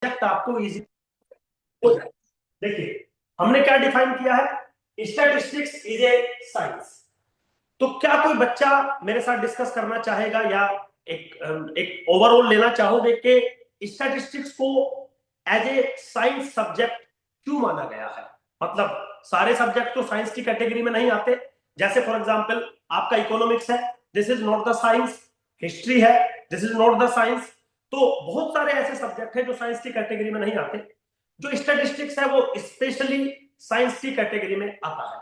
आपको इजी हो जाए। देखिए हमने क्या डिफाइन किया है, स्टैटिस्टिक्स इज ए साइंस। तो क्या कोई बच्चा मेरे साथ डिस्कस करना चाहेगा या एक ओवरऑल लेना चाहोगे कि स्टैटिस्टिक्स को एज ए साइंस सब्जेक्ट क्यों माना गया है? मतलब सारे सब्जेक्ट तो साइंस की कैटेगरी में नहीं आते। जैसे फॉर एग्जांपल आपका इकोनॉमिक्स है, this is not the science. History है, this is not the science. तो बहुत सारे ऐसे सब्जेक्ट हैं जो साइंस की कैटेगरी में नहीं आते। जो स्टैटिस्टिक्स है वो स्पेशली साइंस की कैटेगरी में आता है।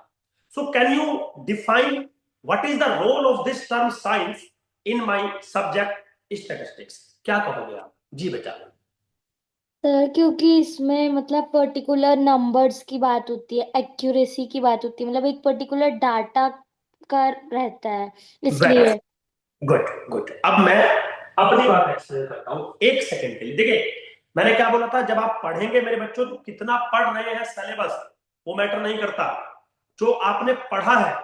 So can you define what is the role of this term science in my subject statistics? क्या कहोगे आप? जी बेटा। सर क्योंकि इसमें मतलब पर्टिकुलर नंबर्स की बात होती है, एक्यूरेसी की बात होती है, मतलब एक पर्टिकुलर डाटा का रहता है, वेरी इसलिए। गुड। गुड। अब मैं अपनी बात एक्सप्लेन करता हूं एक सेकंड के लिए। देखिए मैंने क्या बोला था, जब आप पढ़ेंगे मेरे बच्चों तो कितना पढ़ रहे हैं सिलेबस वो मैटर नहीं करता। जो आपने पढ़ा है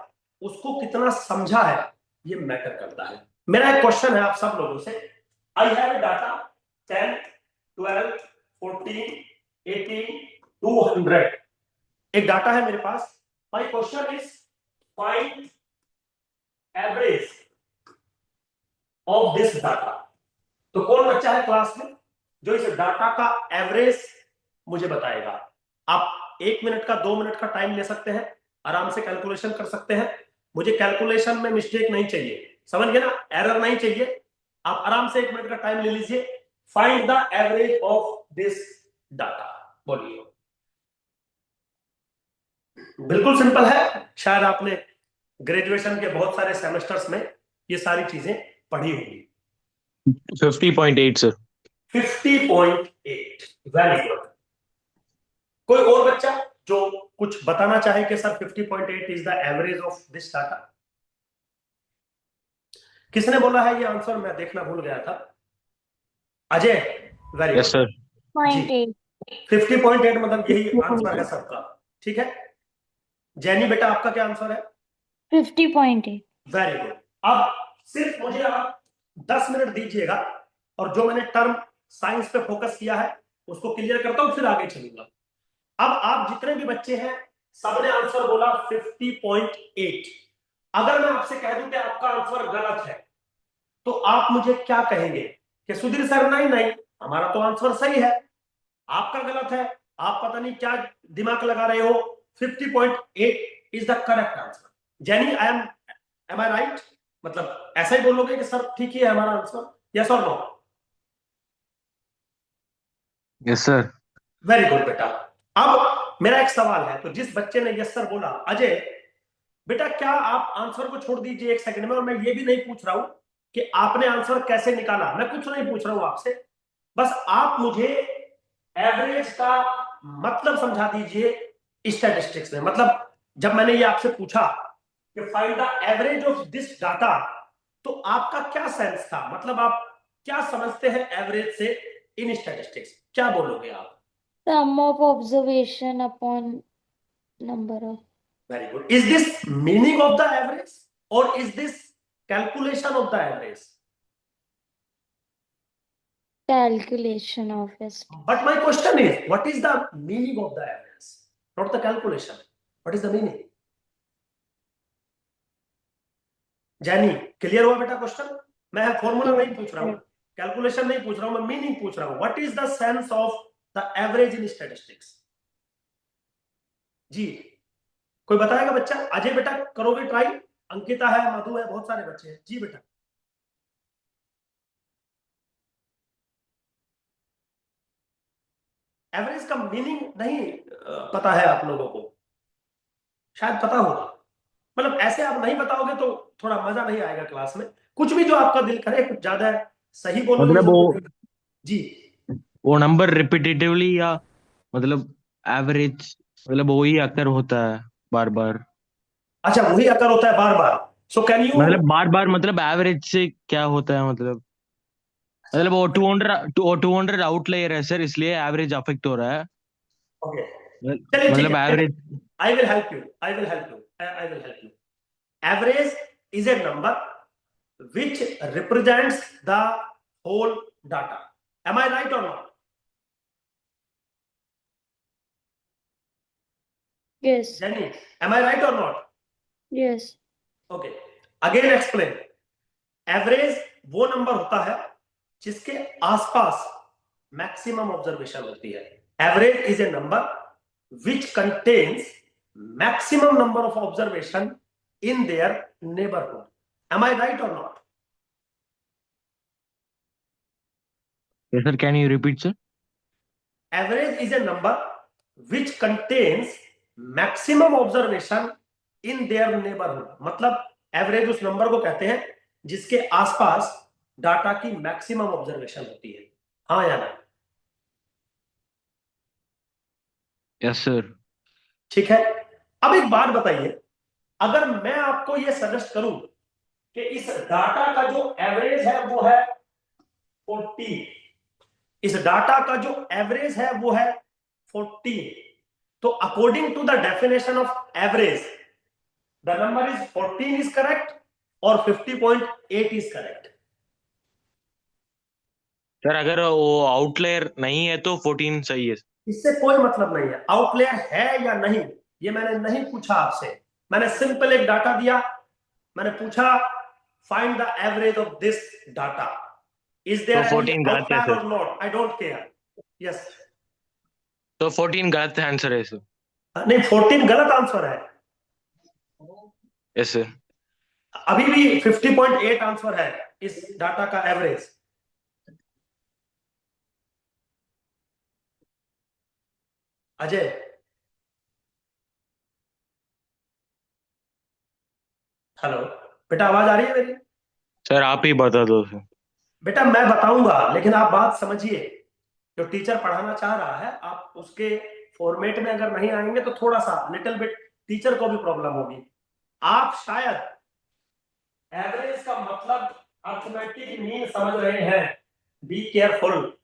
उसको कितना समझा है ये मैटर करता है। मेरा एक क्वेश्चन है आप सब लोगों से। I have data 10, 12, 14, 18, 200। एक डाटा है मेरे पास। My question is find average of this data. तो कौन बच्चा है क्लास में जो इस डाटा का एवरेज मुझे बताएगा? आप 1 मिनट का 2 मिनट का टाइम ले सकते हैं, आराम से कैलकुलेशन कर सकते हैं। मुझे कैलकुलेशन में मिस्टेक नहीं चाहिए, समझ गए ना? एरर नहीं चाहिए। आप आराम से 1 मिनट का टाइम ले लीजिए। Find the average of this data. बोलिए। बिल्कुल सिंपल है। शायद आपने ग्रेजुएशन के बहुत सारे सेमेस्टर्स में ये सारी चीजें पढ़ी होंगी। 50.8 सर। 50.8। Very good. कोई और बच्चा जो कुछ बताना चाहे कि sir 50.8 is the average of this data? किसने बोला है ये आंसर? मैं देखना भूल गया था। Ajay, very yes good. Sir. जी, 0.8। 50.8 मतलब यही आंसर है सबका। ठीक है। जैनी बेटा आपका क्या आंसर है? 50.8। Very good. अब सिर्फ मुझे आप 10 मिनट दीजिएगा और जो मैंने टर्म साइंस पे फोकस किया है उसको क्लियर करता हूं, फिर आगे चलूंगा। अब आप जितने भी बच्चे हैं सबने आंसर बोला 50.8। अगर मैं आपसे कह दूं कि आपका आंसर गलत है तो आप मुझे क्या कहेंगे? कि सुधीर सर नहीं नहीं, हमारा तो आंसर सही है, आपका गलत है। आप पता नहीं क्या दिमाग लगा रहे हो। 50.8 is the correct answer. Jenny am I right? मतलब ऐसा ही बोलोगे कि सर ठीक ही है हमारा आंसर? यस और no? Yes sir. Very good बेटा। अब मेरा एक सवाल है, तो जिस बच्चे ने यस सर बोला, अजय बेटा क्या आप आंसर को छोड़ दीजिए 1 सेकंड में, और मैं ये भी नहीं पूछ रहा हूं कि आपने आंसर कैसे निकाला, मैं कुछ नहीं पूछ रहा हूं आपसे। बस आप मुझे एवरेज का मतलब समझा दीजिए स्टैटिस्टिक्स में। मतलब जब मैंने ये आपसे पूछा कि find the average of this data, तो आपका क्या सेंस था? मतलब आप क्या समझते हैं एवरेज से इन स्टैटिस्टिक्स? क्या बोलोगे आप? Sum of observation upon number of very good. Is this meaning of the average और is this calculation of the average? calculation of it. But my question is, what is the meaning of the average? Not the calculation. What is the meaning? Jenny, clear हुआ बेटा question? मैं formula नहीं पूछ रहा हूं, Yes. Calculation नहीं पूछ रहा हूं, मैं मीनिंग पूछ रहा हूं। What is the sense of the average in statistics? जी, कोई बताएगा बच्चा? अजय बेटा करोगे ट्राई? अंकिता है, मधु है, बहुत सारे बच्चे हैं। जी बेटा। एवरेज का मीनिंग नहीं पता है आप लोगों को? शायद पता होगा। मतलब ऐसे आप नहीं बताओगे तो थोड़ा मजा नहीं आएगा क्लास में। कुछ भी जो आपका दिल करे, कुछ ज्यादा सही बोलोगे मतलब जो वो बोलोगे। जी। वो नंबर रिपीटेटिवली या मतलब एवरेज मतलब वही अक्सर होता है बार बार। अच्छा, वही अकर होता है बार बार। सो कैन यू? मतलब बार बार मतलब एवरेज से क्या होता है मतलब वो 200 आउटलायर है सर, इसलिए एवरेज अफेक्ट हो रहा है। ओके, चलिए ठीक मतलब है। Average. I will help you, I will help you, I will help you. Average is a number which represents the whole data. Am I right or not? Yes. Jenny, am I right or not? Yes. Okay. Again explain. Average वो number होता है जिसके आसपास maximum observation होती है. Average is a number which contains maximum number of observation in their neighbourhood. Am I right और not? Yes, sir. Can you repeat, sir? Average is a number which contains maximum observation in their neighborhood. मतलब average उस number को कहते हैं जिसके आसपास data की maximum observation होती है. हाँ या ना? Yes, sir. ठीक है. अब एक बात बताइए, अगर मैं आपको यह सजेस्ट करूं कि इस डाटा का जो एवरेज है वो है 40, इस डाटा का जो एवरेज है वो है 40, तो according to the definition of average the number is 14 is correct और 50.8 इज करेक्ट. सर अगर वो आउटलेयर नहीं है तो 14 सही है. इससे कोई मतलब नहीं है आउटलेयर है या नहीं, ये मैंने नहीं पूछा आपसे. मैंने सिंपल एक डाटा दिया, मैंने पूछा find the average of this data. Is there तो 14 गलत है, आउटलायर सर. और not? I don't care. Yes. तो 14 गलत आंसर है, सर. नहीं, 14 गलत आंसर है. Yes, sir. अभी भी 50.8 आंसर है इस डाटा का एवरेज. अजय, हेलो बेटा, आवाज आ रही है मेरी? सर आप ही बता दो, सर. बेटा मैं बताऊंगा, लेकिन आप बात समझिए. जो टीचर पढ़ाना चाह रहा है, आप उसके फॉर्मेट में अगर नहीं आएंगे तो थोड़ा सा लिटिल बिट टीचर को भी प्रॉब्लम होगी. आप शायद एवरेज का मतलब अर्थमेटिक मीन समझ रहे हैं. Be careful.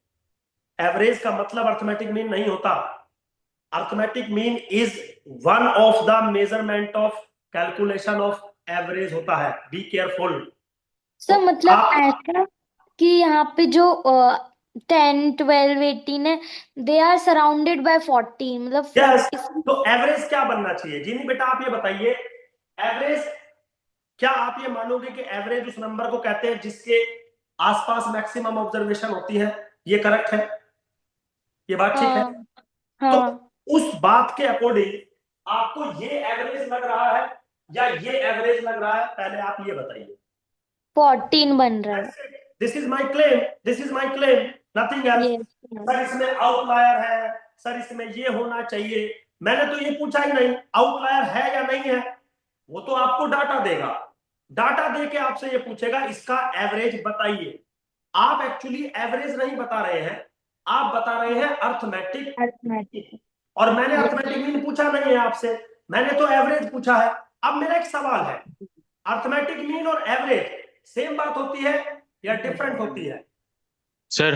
एवरेज का मतलब अर्थमेटिक मीन नहीं होता. Arithmetic mean is one of the measurement of calculation of average होता है. Be careful. सर मतलब आप ऐसा कि यहाँ पे जो 10, 12, 18 है, दे आर सराउंडेड बाय 14, मतलब यस. 40. तो एवरेज क्या बनना चाहिए? जी नहीं बेटा, आप ये बताइए, एवरेज क्या आप ये मानोगे कि एवरेज उस नंबर को कहते हैं जिसके आसपास मैक्सिमम ऑब्जर्वेशन होती है? ये करेक्ट है? ये बात ठीक है? हाँ. तो हाँ. उस बात के अकॉर्डिंग आपको ये एवरेज लग रहा है या ये एवरेज लग रहा है? पहले आप ये बताइए. 14 बन रहा है. This is my claim, this is my claim, nothing else. Yes. Sir इसमें आउटलायर है, सर इसमें ये होना चाहिए. मैंने तो ये पूछा ही नहीं आउटलायर है या नहीं है. वो तो आपको डाटा देगा. डाटा दे के आपसे ये पूछेगा इसका एवरेज बताइए. आप एक्चुअली एवरेज नहीं बता रहे हैं, आप बता रहे हैं अर्थमेटिक. अर्थमेटिक. और मैंने अर्थमेटिक मीन पूछा नहीं है आपसे, मैंने तो एवरेज पूछा है. अब मेरा एक सवाल है, अर्थमेटिक मीन और एवरेज सेम बात होती है या डिफरेंट होती है? सर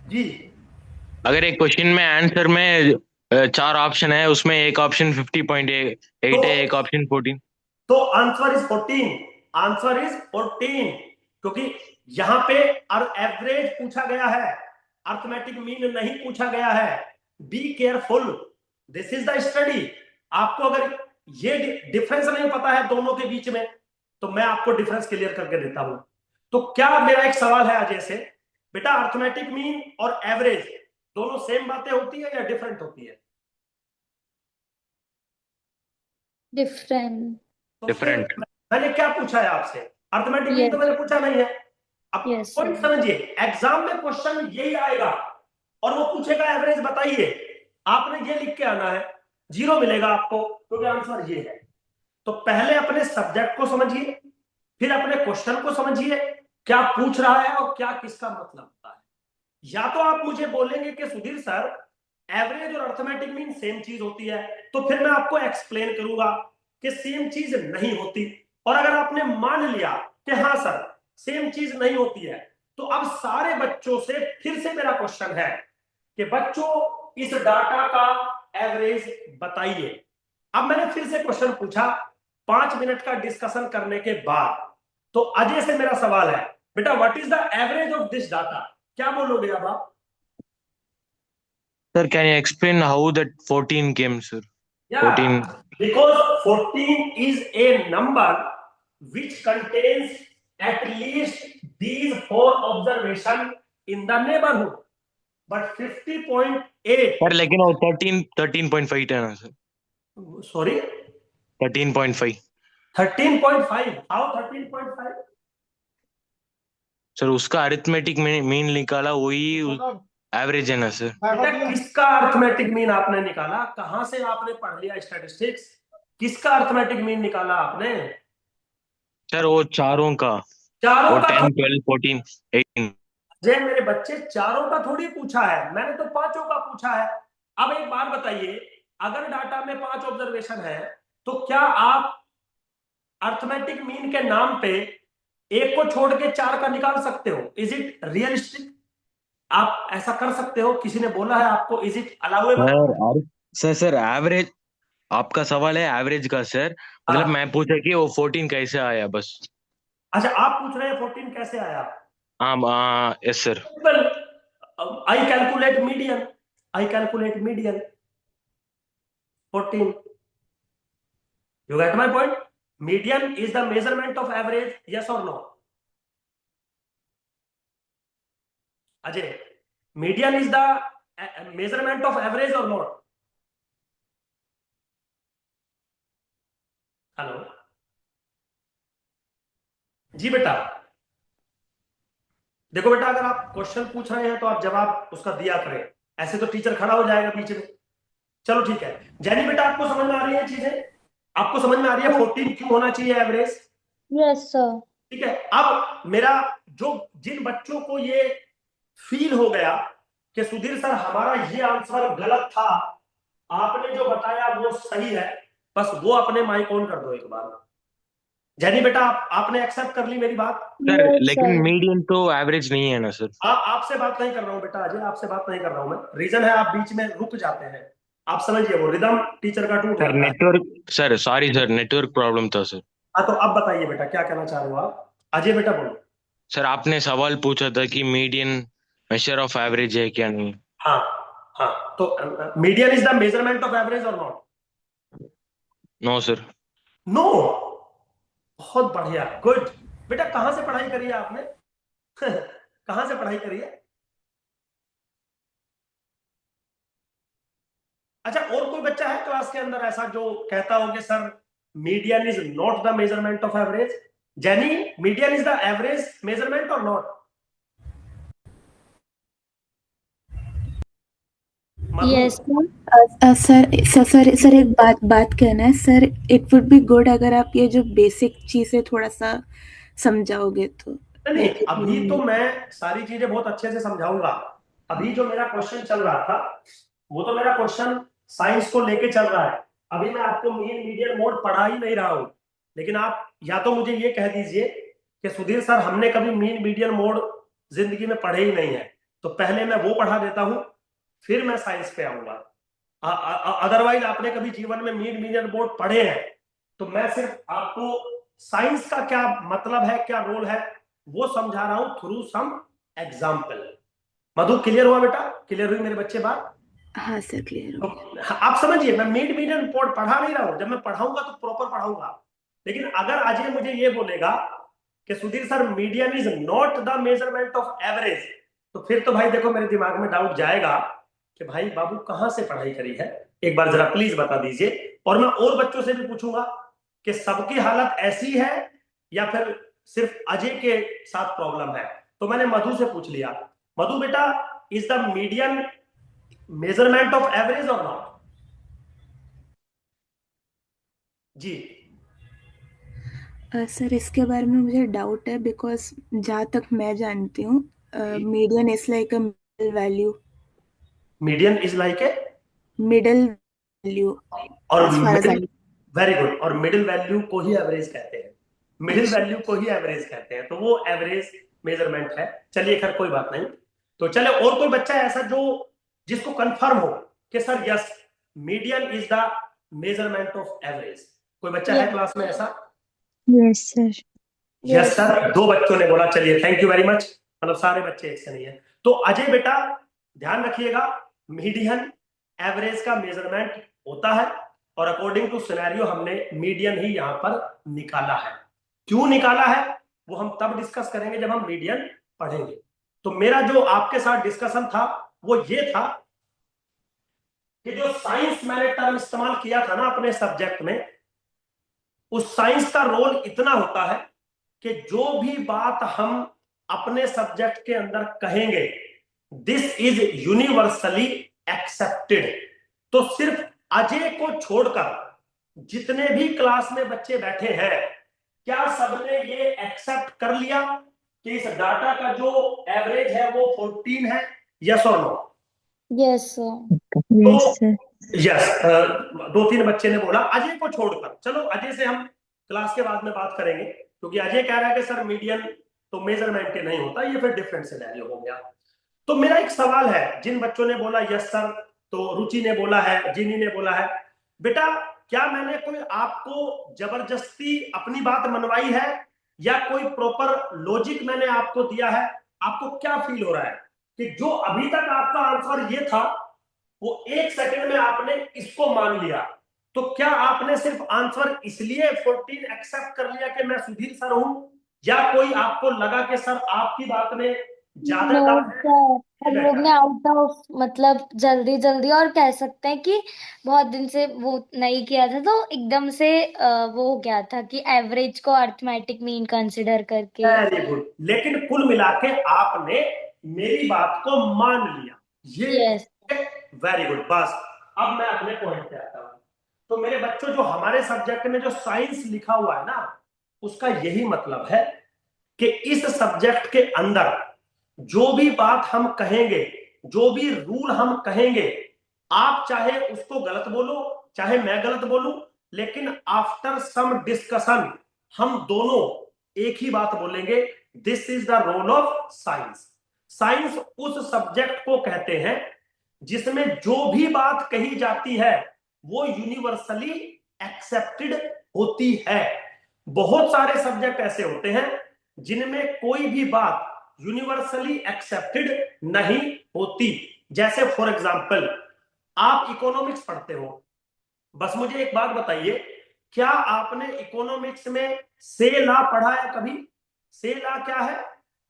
जी. अगर एक क्वेश्चन में आंसर में 4 ऑप्शन है, उसमें एक ऑप्शन 50.8 है, एक ऑप्शन 14. तो आंसर इज 14. आंसर इज 14 क्योंकि यहां पे एवरेज पूछा गया है, अर्थमेटिक मीन नहीं पूछा गया है. Be careful, this is the study. आपको अगर ये डिफरेंस नहीं पता है दोनों के बीच में, तो मैं आपको डिफरेंस क्लियर करके देता हूं. तो क्या मेरा एक सवाल है अजय से, बेटा अर्थमेटिक मीन और एवरेज दोनों सेम बातें होती है या डिफरेंट होती है? डिफरेंट. तो डिफरेंट. मैंने क्या पूछा है आपसे? अर्थमेटिक मीन तो मैंने पूछा नहीं है. अब Yes, पॉइंट sir. समझिए, एग्जाम में क्वेश्चन यही आएगा और वो पूछेगा एवरेज बताइए. आपने ये लिख के आना है, 0 मिलेगा आपको क्योंकि आंसर ये है. तो पहले अपने सब्जेक्ट को समझिए, फिर अपने क्वेश्चन को समझिए, क्या पूछ रहा है और क्या किसका मतलब होता है. या तो आप मुझे बोलेंगे कि सुधीर सर एवरेज और अर्थमेटिक मीन सेम चीज होती है, तो फिर मैं आपको एक्सप्लेन करूंगा कि सेम चीज नहीं होती. और अगर आपने मान लिया कि हाँ सर सेम चीज नहीं होती है, तो अब सारे बच्चों से फिर से मेरा क्वेश्चन है कि बच्चों इस डाटा का एवरेज बताइए. अब मैंने फिर से क्वेश्चन पूछा 5 मिनट का डिस्कशन करने के बाद. तो अजय से मेरा सवाल है, बेटा what is the average of this data? क्या बोलोगे अब आप? Sir, can you explain how that 14 came, sir? 14. because 14 is a number which contains at least these 4 observation in the neighborhood, but 50.8, sir लेकिन वो 13.5 है ना सर, sorry, 13.5 13.5, how 13.5? सर, उसका arithmetic mean निकाला, वही एवरेज है ना सर। बेटा किसका अर्थमेटिक मीन आपने निकाला? कहां से आपने पढ़ लिया स्टैटिस्टिक्स? किसका अर्थमेटिक मीन निकाला आपने? सर वो चारों का, चारों वो का 10, 12, 14, 18। जे मेरे बच्चे, चारों का थोड़ी पूछा है मैंने, तो पांचों का पूछा है। अब एक बात बताइए, अगर डाटा में 5 ऑब्जर्वेशन है तो क्या आप अर्थमेटिक मीन के नाम पे एक को छोड़ के 4 का निकाल सकते हो? Is it realistic? आप ऐसा कर सकते हो? किसी ने बोला है आपको? Is it allowable? Sir average, आपका सवाल है एवरेज का सर, मतलब हाँ। मैं पूछा कि वो 14 कैसे आया बस। अच्छा, आप पूछ रहे हैं 14 कैसे आया? हाँ, yes sir. Well, I calculate median. I calculate median. 14. You get my point? Median is the measurement of average. Yes or no? Ajay, median is the measurement of average or not? Hello. जी बेटा, देखो बेटा, अगर आप question पूछ रहे हैं तो आप जवाब उसका दिया करें, ऐसे तो टीचर खड़ा हो जाएगा बीच में। चलो ठीक है। जैनी बेटा, आपको समझ में आ रही है चीजें? आपको समझ में आ रही है 14 क्यों होना चाहिए एवरेज? Yes sir. ठीक है। अब मेरा जो, जिन बच्चों को ये फील हो गया कि सुधीर सर हमारा ये आंसर गलत था, आपने जो बताया वो सही है, बस वो अपने माइक ऑन कर दो एक बार। जैनी बेटा, आपने एक्सेप्ट कर ली मेरी बात? सर यस लेकिन सर। मीडियन तो एवरेज नहीं है ना सर। आपसे बात नहीं कर रहा हूं बेटा, अजय आपसे बात नहीं कर रहा हूं मैं। रीजन है आप बीच में रुक जाते हैं, आप समझिए, वो रिदम टीचर का टूट सर जाता है। Network, sir sorry sir, network problem था सर। हाँ, तो अब बताइए बेटा, क्या कहना चाह रहे हो आप? अजय बेटा बोलो। सर आपने सवाल पूछा था कि मीडियन मेजर ऑफ एवरेज है क्या नहीं। हाँ, हाँ, तो median is the measurement of average और नॉट? No sir. नो। बहुत बढ़िया, गुड। बेटा कहां से पढ़ाई करी है आपने? कहां से पढ़ाई करी है? अच्छा, और कोई बच्चा है क्लास के अंदर ऐसा जो कहता हो कि sir median is not the measurement of average? Jenny, median is the average measurement और not? Yes Madhu? Sir. Sir एक बात कहना है sir. It would be good अगर आप ये जो बेसिक चीजें थोड़ा सा समझाओगे तो। नहीं, अभी तो मैं सारी चीजें बहुत अच्छे से समझाऊंगा। अभी जो मेरा क्वेश्चन चल रहा था, वो तो मेरा क्वेश्चन साइंस को लेके चल रहा है। अभी मैं आपको मीन मीडियन मोड पढ़ा ही नहीं रहा हूं। लेकिन आप या तो मुझे ये कह दीजिए कि सुधीर सर हमने कभी मीन मीडियन मोड जिंदगी में पढ़े ही नहीं है, तो पहले मैं वो पढ़ा देता हूं, फिर मैं साइंस पे आऊंगा। अदरवाइज आपने कभी जीवन में मीन मीडियन मोड पढ़े हैं तो मैं सिर्फ आपको साइंस का क्या मतलब है, क्या रोल है, वो समझा रहा हूं थ्रू सम एग्जाम्पल। मधु, क्लियर हुआ बेटा? क्लियर हुई मेरे बच्चे बात? हाँ सर, क्लियर हो गया। तो आप समझिए, मैं मीड मीडियन पोर्ट पढ़ा नहीं रहा हूं। जब मैं पढ़ाऊंगा तो प्रॉपर पढ़ाऊंगा। लेकिन अगर अजय मुझे ये बोलेगा कि Sudhir sir median is not the measurement of average, तो फिर तो भाई देखो मेरे दिमाग में डाउट जाएगा कि भाई बाबू कहां से पढ़ाई करी है, एक बार जरा प्लीज बता दीजिए। और मैं और बच्चों से भी पूछूंगा कि सबकी हालत ऐसी है या फिर सिर्फ अजय के साथ प्रॉब्लम है। तो मैंने मधु से पूछ लिया। मधु बेटा, is the median measurement of average और नॉट? जी। सर इसके बारे में मुझे डाउट है बिकॉज जहाँ तक मैं जानती हूँ median is like a middle value. Median is like a middle value और एज फार एज मिडिल, आई। वेरी गुड, और मिडिल वैल्यू को ही एवरेज कहते हैं। मिडिल अच्छा। वैल्यू को ही एवरेज कहते हैं, तो वो एवरेज मेजरमेंट है। चलिए खैर कोई बात नहीं। तो चले, और कोई बच्चा है ऐसा जो, जिसको कंफर्म हो कि sir yes median is the measurement of average? कोई बच्चा है क्लास में ऐसा? Yes sir. यस सर, 2 बच्चों ने बोला। चलिए थैंक यू वेरी मच, मतलब सारे बच्चे एक से नहीं है। तो अजय बेटा ध्यान रखिएगा, मीडियन एवरेज का मेजरमेंट होता है, और अकॉर्डिंग टू सिनेरियो हमने मीडियन ही यहां पर निकाला है। क्यों निकाला है वो हम तब डिस्कस करेंगे जब हम मीडियन पढ़ेंगे। तो मेरा जो आपके साथ डिस्कशन था वो ये था कि जो साइंस मैंने टर्म इस्तेमाल किया था ना अपने सब्जेक्ट में, उस साइंस का रोल इतना होता है कि जो भी बात हम अपने सब्जेक्ट के अंदर कहेंगे दिस इज यूनिवर्सली एक्सेप्टेड। तो सिर्फ अजय को छोड़कर जितने भी क्लास में बच्चे बैठे हैं, क्या सबने ये एक्सेप्ट कर लिया कि इस डाटा का जो एवरेज है वो 14 है? यस और नो? Yes sir. तो Yes, sir. यस, 2-3 बच्चे ने बोला अजय को छोड़कर। चलो अजय से हम क्लास के बाद में बात करेंगे, क्योंकि अजय कह रहा है कि सर मीडियन तो मेजरमेंट के नहीं होता, ये फिर डिफरेंट सिनेरियो हो गया। तो मेरा एक सवाल है, जिन बच्चों ने बोला यस सर, तो रुचि ने बोला है, जिनी ने बोला है, बेटा क्या मैंने कोई आपको जबरदस्ती अपनी बात मनवाई है या कोई प्रॉपर लॉजिक मैंने आपको दिया है? आपको क्या फील हो रहा है कि जो अभी तक आपका आंसर ये था वो 1 सेकंड में आपने इसको मान लिया? तो क्या आपने सिर्फ आंसर इसलिए 14 एक्सेप्ट कर लिया कि मैं सुधीर सर हूं, या कोई आपको लगा कि सर आपकी बात में ज्यादा नो दम है? सर, हम लोग ने आउट ऑफ मतलब जल्दी जल्दी और कह सकते हैं कि बहुत दिन से वो नहीं किया था, तो एकदम से वो हो गया था कि एवरेज को अर्थमेटिक मीन कंसिडर करके। Very good. लेकिन कुल मिला के आपने मेरी बात को मान लिया, ये यस। Very good. बस अब मैं अपने पॉइंट पे आता हूं। तो मेरे बच्चों, जो हमारे सब्जेक्ट में जो साइंस लिखा हुआ है ना, उसका यही मतलब है कि इस सब्जेक्ट के अंदर जो भी बात हम कहेंगे, जो भी रूल हम कहेंगे, आप चाहे उसको गलत बोलो चाहे मैं गलत बोलूं, लेकिन आफ्टर सम डिस्कशन हम दोनों एक ही बात बोलेंगे, this is the role of science. Science उस सब्जेक्ट को कहते हैं जिसमें जो भी बात कही जाती है वो यूनिवर्सली एक्सेप्टेड होती है। बहुत सारे सब्जेक्ट ऐसे होते हैं जिनमें कोई भी बात यूनिवर्सली एक्सेप्टेड नहीं होती। जैसे फॉर एग्जाम्पल आप इकोनॉमिक्स पढ़ते हो, बस मुझे एक बात बताइए, क्या आपने इकोनॉमिक्स में से लॉ पढ़ा है कभी? से लॉ क्या है?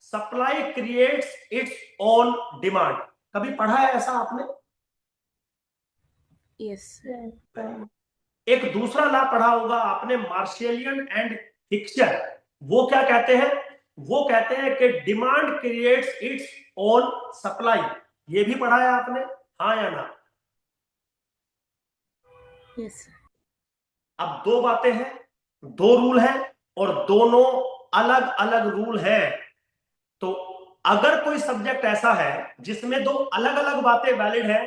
Supply creates its own demand. कभी पढ़ा है ऐसा आपने? Yes sir. एक दूसरा लॉ पढ़ा होगा आपने, मार्शलियन एंड फिक्सचर। वो क्या कहते हैं? वो कहते हैं कि demand creates its own supply. ये भी पढ़ा है आपने, हाँ या ना? Yes sir. अब दो बातें हैं, दो रूल हैं, और दोनों अलग अलग रूल हैं। तो अगर कोई सब्जेक्ट ऐसा है जिसमें दो अलग अलग बातें वैलिड है,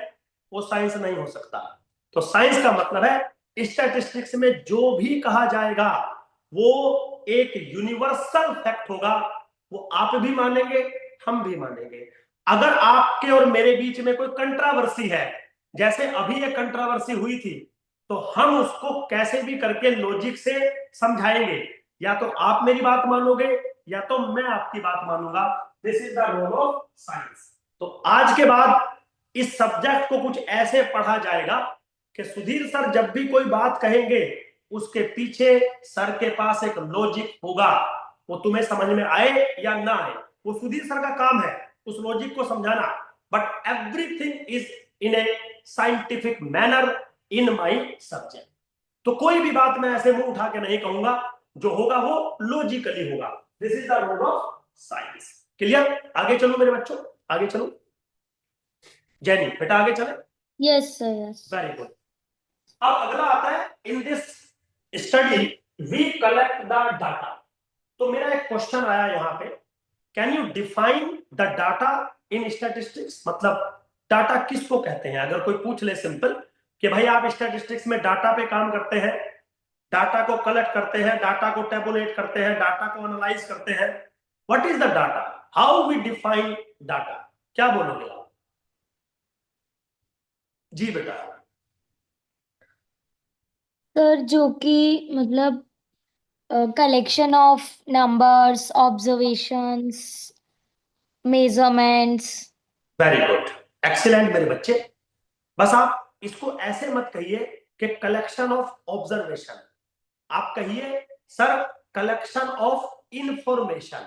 वो साइंस नहीं हो सकता। तो साइंस का मतलब है स्टैटिस्टिक्स में जो भी कहा जाएगा वो एक यूनिवर्सल फैक्ट होगा, वो आप भी मानेंगे हम भी मानेंगे। अगर आपके और मेरे बीच में कोई कंट्रावर्सी है, जैसे अभी ये कंट्रावर्सी हुई थी, तो हम उसको कैसे भी करके लॉजिक से समझाएंगे। या तो आप मेरी बात मानोगे या तो मैं आपकी बात मानूंगा। This is the role of science. तो आज के बाद इस सब्जेक्ट को कुछ ऐसे पढ़ा जाएगा कि सुधीर सर जब भी कोई बात कहेंगे उसके पीछे सर के पास एक लॉजिक होगा। वो तुम्हें समझ में आए या ना आए, वो सुधीर सर का काम है उस लॉजिक को समझाना। But everything is in A scientific manner in my subject. तो कोई भी बात मैं ऐसे मुंह उठा के नहीं कहूंगा, जो होगा वो लॉजिकली होगा। This is the role of science. Clear? आगे चलो मेरे बच्चों, आगे चलो। जैनी बेटा आगे चले। Yes sir. Yes. Very good. अब अगला आता है, in this study we collect the data. तो मेरा एक क्वेश्चन आया यहां पे, can you define the data in statistics? मतलब डाटा किसको कहते हैं? अगर कोई पूछ ले सिंपल कि भाई आप स्टैटिस्टिक्स में डाटा पे काम करते हैं, डाटा को कलेक्ट करते हैं, डाटा को टेबुलेट करते हैं, डाटा को एनालाइज करते हैं, what is the data? How we define data? क्या बोलोगे आप? जी बेटा। सर जो कि मतलब collection of numbers, observations, measurements. Very good, excellent मेरे बच्चे। बस आप इसको ऐसे मत कहिए कि कलेक्शन ऑफ ऑब्जर्वेशन। आप कहिए sir collection of information.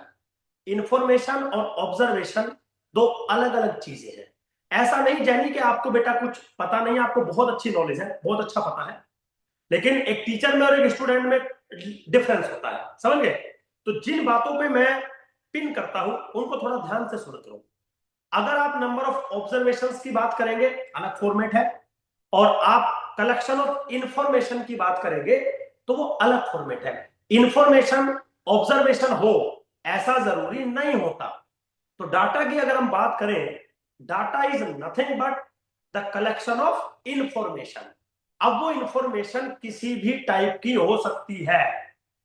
Information और ऑब्जर्वेशन दो अलग अलग चीजें हैं। ऐसा नहीं जानी कि आपको बेटा कुछ पता नहीं, आपको बहुत अच्छी नॉलेज है, बहुत अच्छा पता है, लेकिन एक टीचर में और एक स्टूडेंट में डिफरेंस होता है, समझ गए? तो जिन बातों पे मैं पिन करता हूं उनको थोड़ा ध्यान से सुनते रहो। अगर आप नंबर ऑफ ऑब्जर्वेशंस की बात करेंगे अलग फॉर्मेट है, और आप कलेक्शन ऑफ इंफॉर्मेशन की बात करेंगे तो वो अलग फॉर्मेट है। इंफॉर्मेशन ऑब्जर्वेशन हो ऐसा जरूरी नहीं होता। तो डाटा की अगर हम बात करें, data is nothing but the collection of information. अब वो इंफॉर्मेशन किसी भी टाइप की हो सकती है,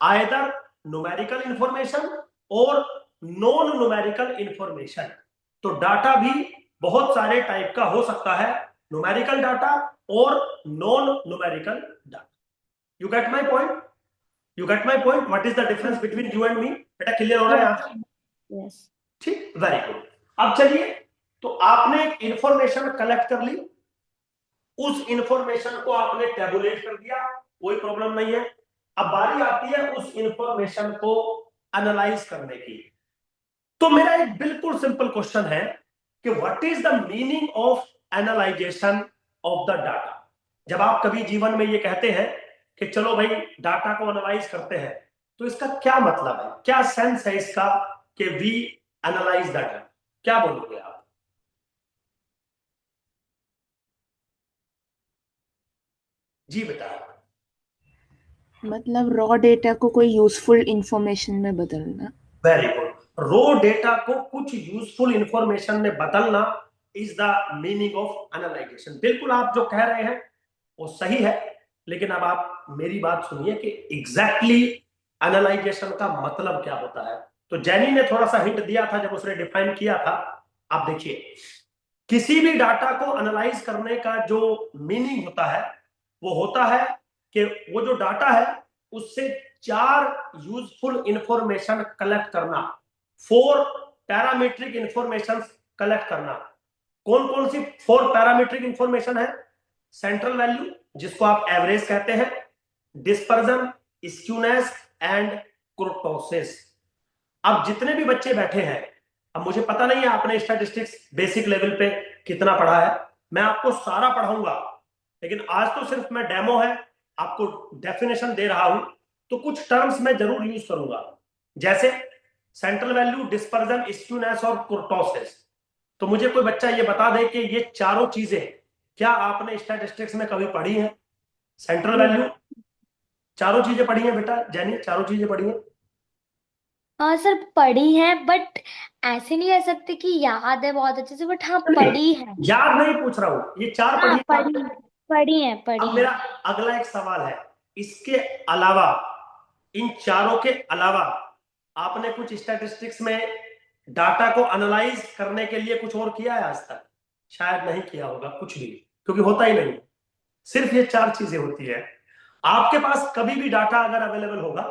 आइदर न्यूमेरिकल इंफॉर्मेशन और नॉन न्यूमेरिकल इंफॉर्मेशन। तो डाटा भी बहुत सारे टाइप का हो सकता है, न्यूमेरिकल डाटा और non numerical data. You get my point? You get my point? What is the difference between you and me? बेटा क्लियर हो रहा है यहाँ? यस। ठीक, वेरी गुड। अब चलिए, तो आपने एक इंफॉर्मेशन कलेक्ट कर ली, उस इंफॉर्मेशन को आपने टेबुलेट कर दिया, कोई प्रॉब्लम नहीं है। अब बारी आती है उस इंफॉर्मेशन को एनालाइज करने की। तो मेरा एक बिल्कुल सिंपल क्वेश्चन है कि what is the meaning of analysation of the data. जब आप कभी जीवन में ये कहते हैं कि चलो भाई डाटा को एनालाइज करते हैं, तो इसका क्या मतलब है, क्या सेंस है इसका कि वी एनालाइज द डाटा? क्या बोलोगे आप? जी बेटा। मतलब रॉ डेटा को कोई यूजफुल इंफॉर्मेशन में बदलना। Very good. रॉ डेटा को कुछ यूजफुल इंफॉर्मेशन में बदलना is the meaning of analysation. बिल्कुल आप जो कह रहे हैं वो सही है, लेकिन अब आप मेरी बात सुनिए कि एग्जैक्टली एनालाइजेशन का मतलब क्या होता है। तो जैनी ने थोड़ा सा हिंट दिया था जब उसने डिफाइन किया था। आप देखिए, किसी भी डाटा को एनालाइज करने का जो मीनिंग होता है वो होता है कि वो जो डाटा है उससे 4 यूजफुल इंफॉर्मेशन कलेक्ट करना, 4 पैरामीट्रिक इंफॉर्मेशन कलेक्ट करना। कौन कौन सी 4 पैरामीट्रिक इंफॉर्मेशन है? सेंट्रल वैल्यू, जिसको आप एवरेज कहते हैं, डिस्पर्जन, स्क्यूनेस एंड कुर्टोसिस। अब जितने भी बच्चे बैठे हैं, अब मुझे पता नहीं है आपने स्टैटिस्टिक्स बेसिक लेवल पे कितना पढ़ा है, मैं आपको सारा पढ़ाऊंगा, लेकिन आज तो सिर्फ मैं डेमो है, आपको डेफिनेशन दे रहा हूं, तो कुछ टर्म्स मैं जरूर यूज करूंगा, जैसे सेंट्रल वैल्यू, डिस्पर्जन, स्क्यूनेस और कुर्टोसिस। तो मुझे कोई बच्चा ये बता दे कि ये चारों चीजें क्या आपने स्टैटिस्टिक्स में कभी पढ़ी है? सेंट्रल वैल्यू, चारों चीजें पढ़ी है बेटा? जैनी, चारों चीजें पढ़ी है? हाँ सर, पढ़ी है, बट ऐसे नहीं कह सकते कि याद है बहुत अच्छे से, बट हाँ पढ़ी है। याद नहीं पूछ रहा हूं, ये 4 हाँ पढ़ी पढ़ी, पढ़ी है, पढ़ी अब मेरा है। अगला एक सवाल है, इसके अलावा, इन चारों के अलावा आपने कुछ स्टैटिस्टिक्स में डाटा को एनालाइज करने के लिए कुछ और किया है आज तक? शायद नहीं किया होगा कुछ भी, क्योंकि होता ही नहीं, सिर्फ ये 4 चीजें होती है। आपके पास कभी भी डाटा अगर अवेलेबल होगा,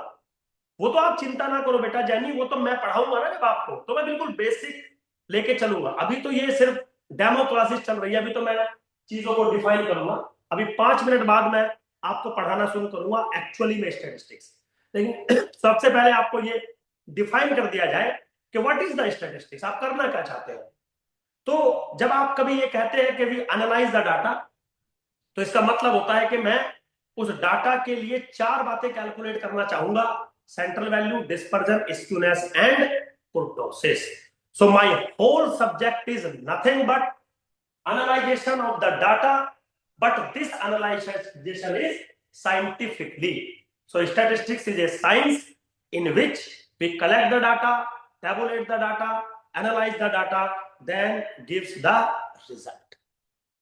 वो तो आप चिंता ना करो बेटा जैनी, वो तो मैं पढ़ाऊंगा ना जब आपको, तो मैं बिल्कुल बेसिक लेके चलूंगा। अभी तो ये सिर्फ डेमो क्लासेस चल रही है, अभी तो मैं चीजों को डिफाइन करूंगा। अभी 5 मिनट बाद मैं आपको पढ़ाना शुरू करूंगा एक्चुअली में स्टैटिस्टिक्स। लेकिन सबसे पहले आपको ये डिफाइन कर दिया जाए कि व्हाट इज द स्टैटिस्टिक्स, आप करना क्या चाहते हैं। तो जब आप कभी ये कहते हैं कि वी एनालाइज द डाटा, तो इसका मतलब होता है कि मैं उस डाटा के लिए 4 बातें कैलकुलेट करना चाहूंगा: central value, dispersion, skewness and kurtosis. So my whole subject is nothing but analyzation of the data, but this analyzation is scientifically. So statistics is a science in which we collect the data, tabulate the data, analyze the data, then gives the result.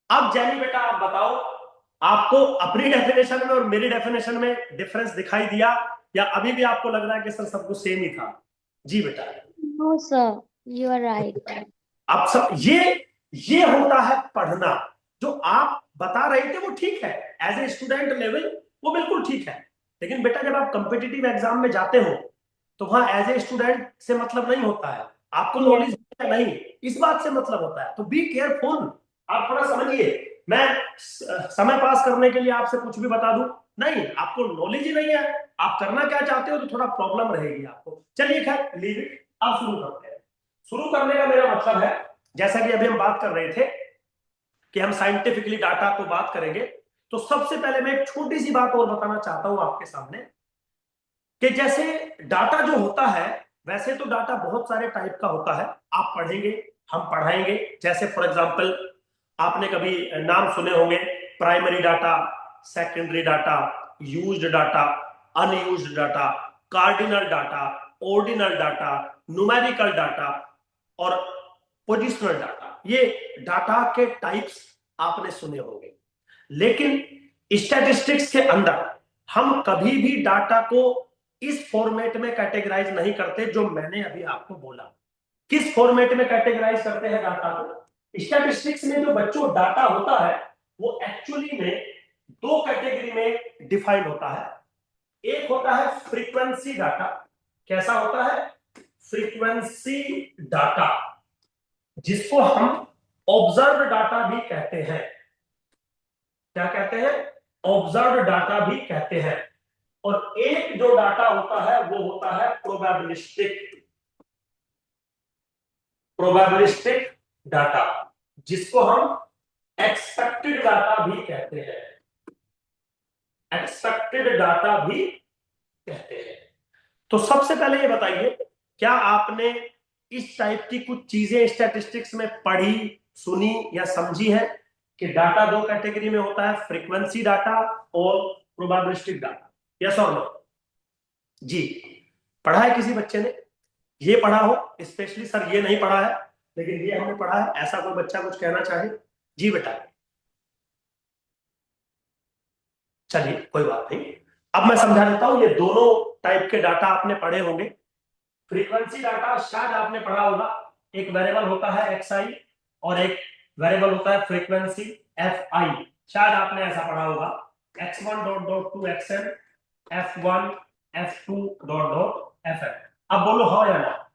अब जैनी बेटा आप बताओ, आपको अपनी definition में और मेरी definition में डिफरेंस दिखाई दिया, या अभी भी आपको लग रहा है कि सर सब कुछ सेम ही था? जी बेटा। No sir, you are right. अब सब ये होता है पढ़ना। जो आप बता रहे थे वो ठीक है, एज ए स्टूडेंट लेवल वो बिल्कुल ठीक है, लेकिन बेटा जब आप कॉम्पिटिटिव एग्जाम में जाते हो तो वहां एज ए स्टूडेंट से मतलब नहीं होता है, आपको नॉलेज नहीं, इस बात से मतलब होता है। तो बी केयरफुल, आप थोड़ा समझिए। मैं समय पास करने के लिए आपसे कुछ भी बता दूं? नहीं, आपको नॉलेज ही नहीं है, आप करना क्या चाहते हो तो थोड़ा प्रॉब्लम रहेगी आपको। चलिए खैर, लीव इट, अब शुरू करते हैं। शुरू करने का मेरा मतलब है, जैसा कि अभी हम बात कर रहे थे कि हम साइंटिफिकली डाटा को बात करेंगे, तो सबसे पहले मैं एक छोटी सी बात और बताना चाहता हूं आपके सामने कि जैसे डाटा जो होता है, वैसे तो डाटा बहुत सारे टाइप का होता है, आप पढ़ेंगे, हम पढ़ाएंगे। जैसे फॉर एग्जांपल, आपने कभी नाम सुने होंगे primary data, secondary data, used data, unused data, cardinal data, ordinal data, numerical data और पोजिशनल डाटा। ये डाटा के टाइप्स आपने सुने होंगे। लेकिन स्टैटिस्टिक्स के अंदर हम कभी भी डाटा को इस फॉर्मेट में कैटेगराइज नहीं करते जो मैंने अभी आपको बोला। किस फॉर्मेट में कैटेगराइज करते हैं डाटा को? स्टैटिस्टिक्स में जो बच्चों डाटा होता है वो एक्चुअली में दो कैटेगरी में डिफाइन होता है। एक होता है फ्रीक्वेंसी डाटा। कैसा होता है? फ्रीक्वेंसी डाटा, जिसको हम ऑब्जर्व डाटा भी कहते हैं। क्या कहते हैं? ऑब्जर्व डाटा भी कहते हैं। और एक जो डाटा होता है वो होता है प्रोबेबिलिस्टिक डाटा, जिसको हम एक्सपेक्टेड डाटा भी कहते हैं। एक्सपेक्टेड डाटा भी कहते हैं। तो सबसे पहले ये बताइए, क्या आपने इस टाइप की कुछ चीजें स्टैटिस्टिक्स में पढ़ी, सुनी या समझी है कि डाटा दो कैटेगरी में होता है, फ्रीक्वेंसी डाटा और प्रोबेबिलिस्टिक डाटा? यस और नो? जी, पढ़ा है किसी बच्चे ने? ये पढ़ा हो? स्पेशली सर ये नहीं पढ़ा है लेकिन ये हमने पढ़ा है, ऐसा कोई बच्चा कुछ कहना चाहे? जी बेटा। चलिए कोई बात नहीं, अब मैं समझा देता हूं। ये दोनों टाइप के डाटा आपने पढ़े होंगे। फ्रीक्वेंसी डाटा शायद आपने पढ़ा होगा, एक वेरिएबल होता है xi और एक वेरिएबल होता है फ्रीक्वेंसी fi। शायद आपने ऐसा पढ़ा होगा, x1 dot dot to xn, f1 f2 dot dot fn। अब बोलो हाँ या ना?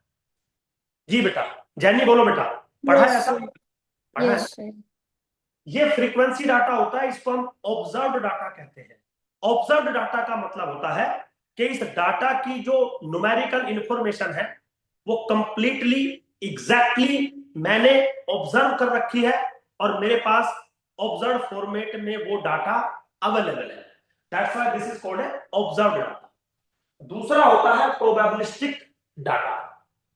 जी बेटा, जैनी बोलो बेटा, पढ़ा है यस ऐसा? सर। पढ़ा है? Yes sir. ये फ्रीक्वेंसी डाटा होता है, इसको हम ऑब्जर्व्ड डाटा कहते हैं। ऑब्जर्व्ड डाटा का मतलब होता है कि इस डाटा की जो न्यूमेरिकल इंफॉर्मेशन है वो कंप्लीटली एग्जैक्टली मैंने ऑब्जर्व कर रखी है और मेरे पास ऑब्जर्व फॉर्मेट में वो डाटा अवेलेबल है। That's why this is called observed data. दूसरा होता है प्रोबेबिलिस्टिक डाटा।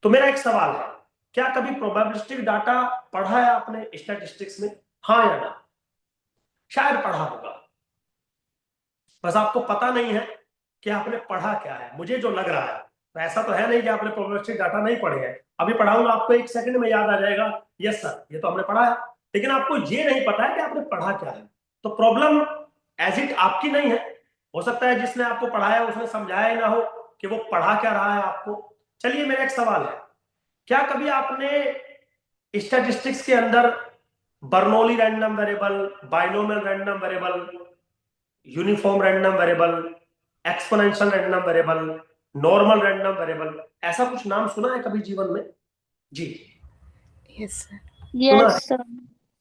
तो मेरा एक सवाल है, क्या कभी प्रोबेबिलिस्टिक डाटा पढ़ा है आपने स्टैटिस्टिक्स में? हाँ या ना? शायद पढ़ा होगा, बस आपको पता नहीं है कि आपने पढ़ा क्या है। मुझे जो लग रहा है, तो ऐसा तो है नहीं कि आपने प्रोबेबिलिस्टिक डाटा नहीं पढ़े हैं। अभी पढ़ाऊंगा आपको, एक सेकंड में याद आ जाएगा, यस सर ये तो हमने पढ़ा है, लेकिन आपको ये नहीं पता है कि आपने पढ़ा क्या है। तो प्रॉब्लम एज इट आपकी नहीं है, हो सकता है जिसने आपको पढ़ाया उसने समझाया ही ना हो कि वो पढ़ा क्या रहा है आपको। चलिए मेरा एक सवाल है, क्या कभी आपने स्टैटिस्टिक्स के अंदर Bernoulli random variable, binomial random variable, uniform random variable, exponential random variable, normal random variable, ऐसा कुछ नाम सुना है कभी जीवन में? जी यस सर। सुना है? Yes sir.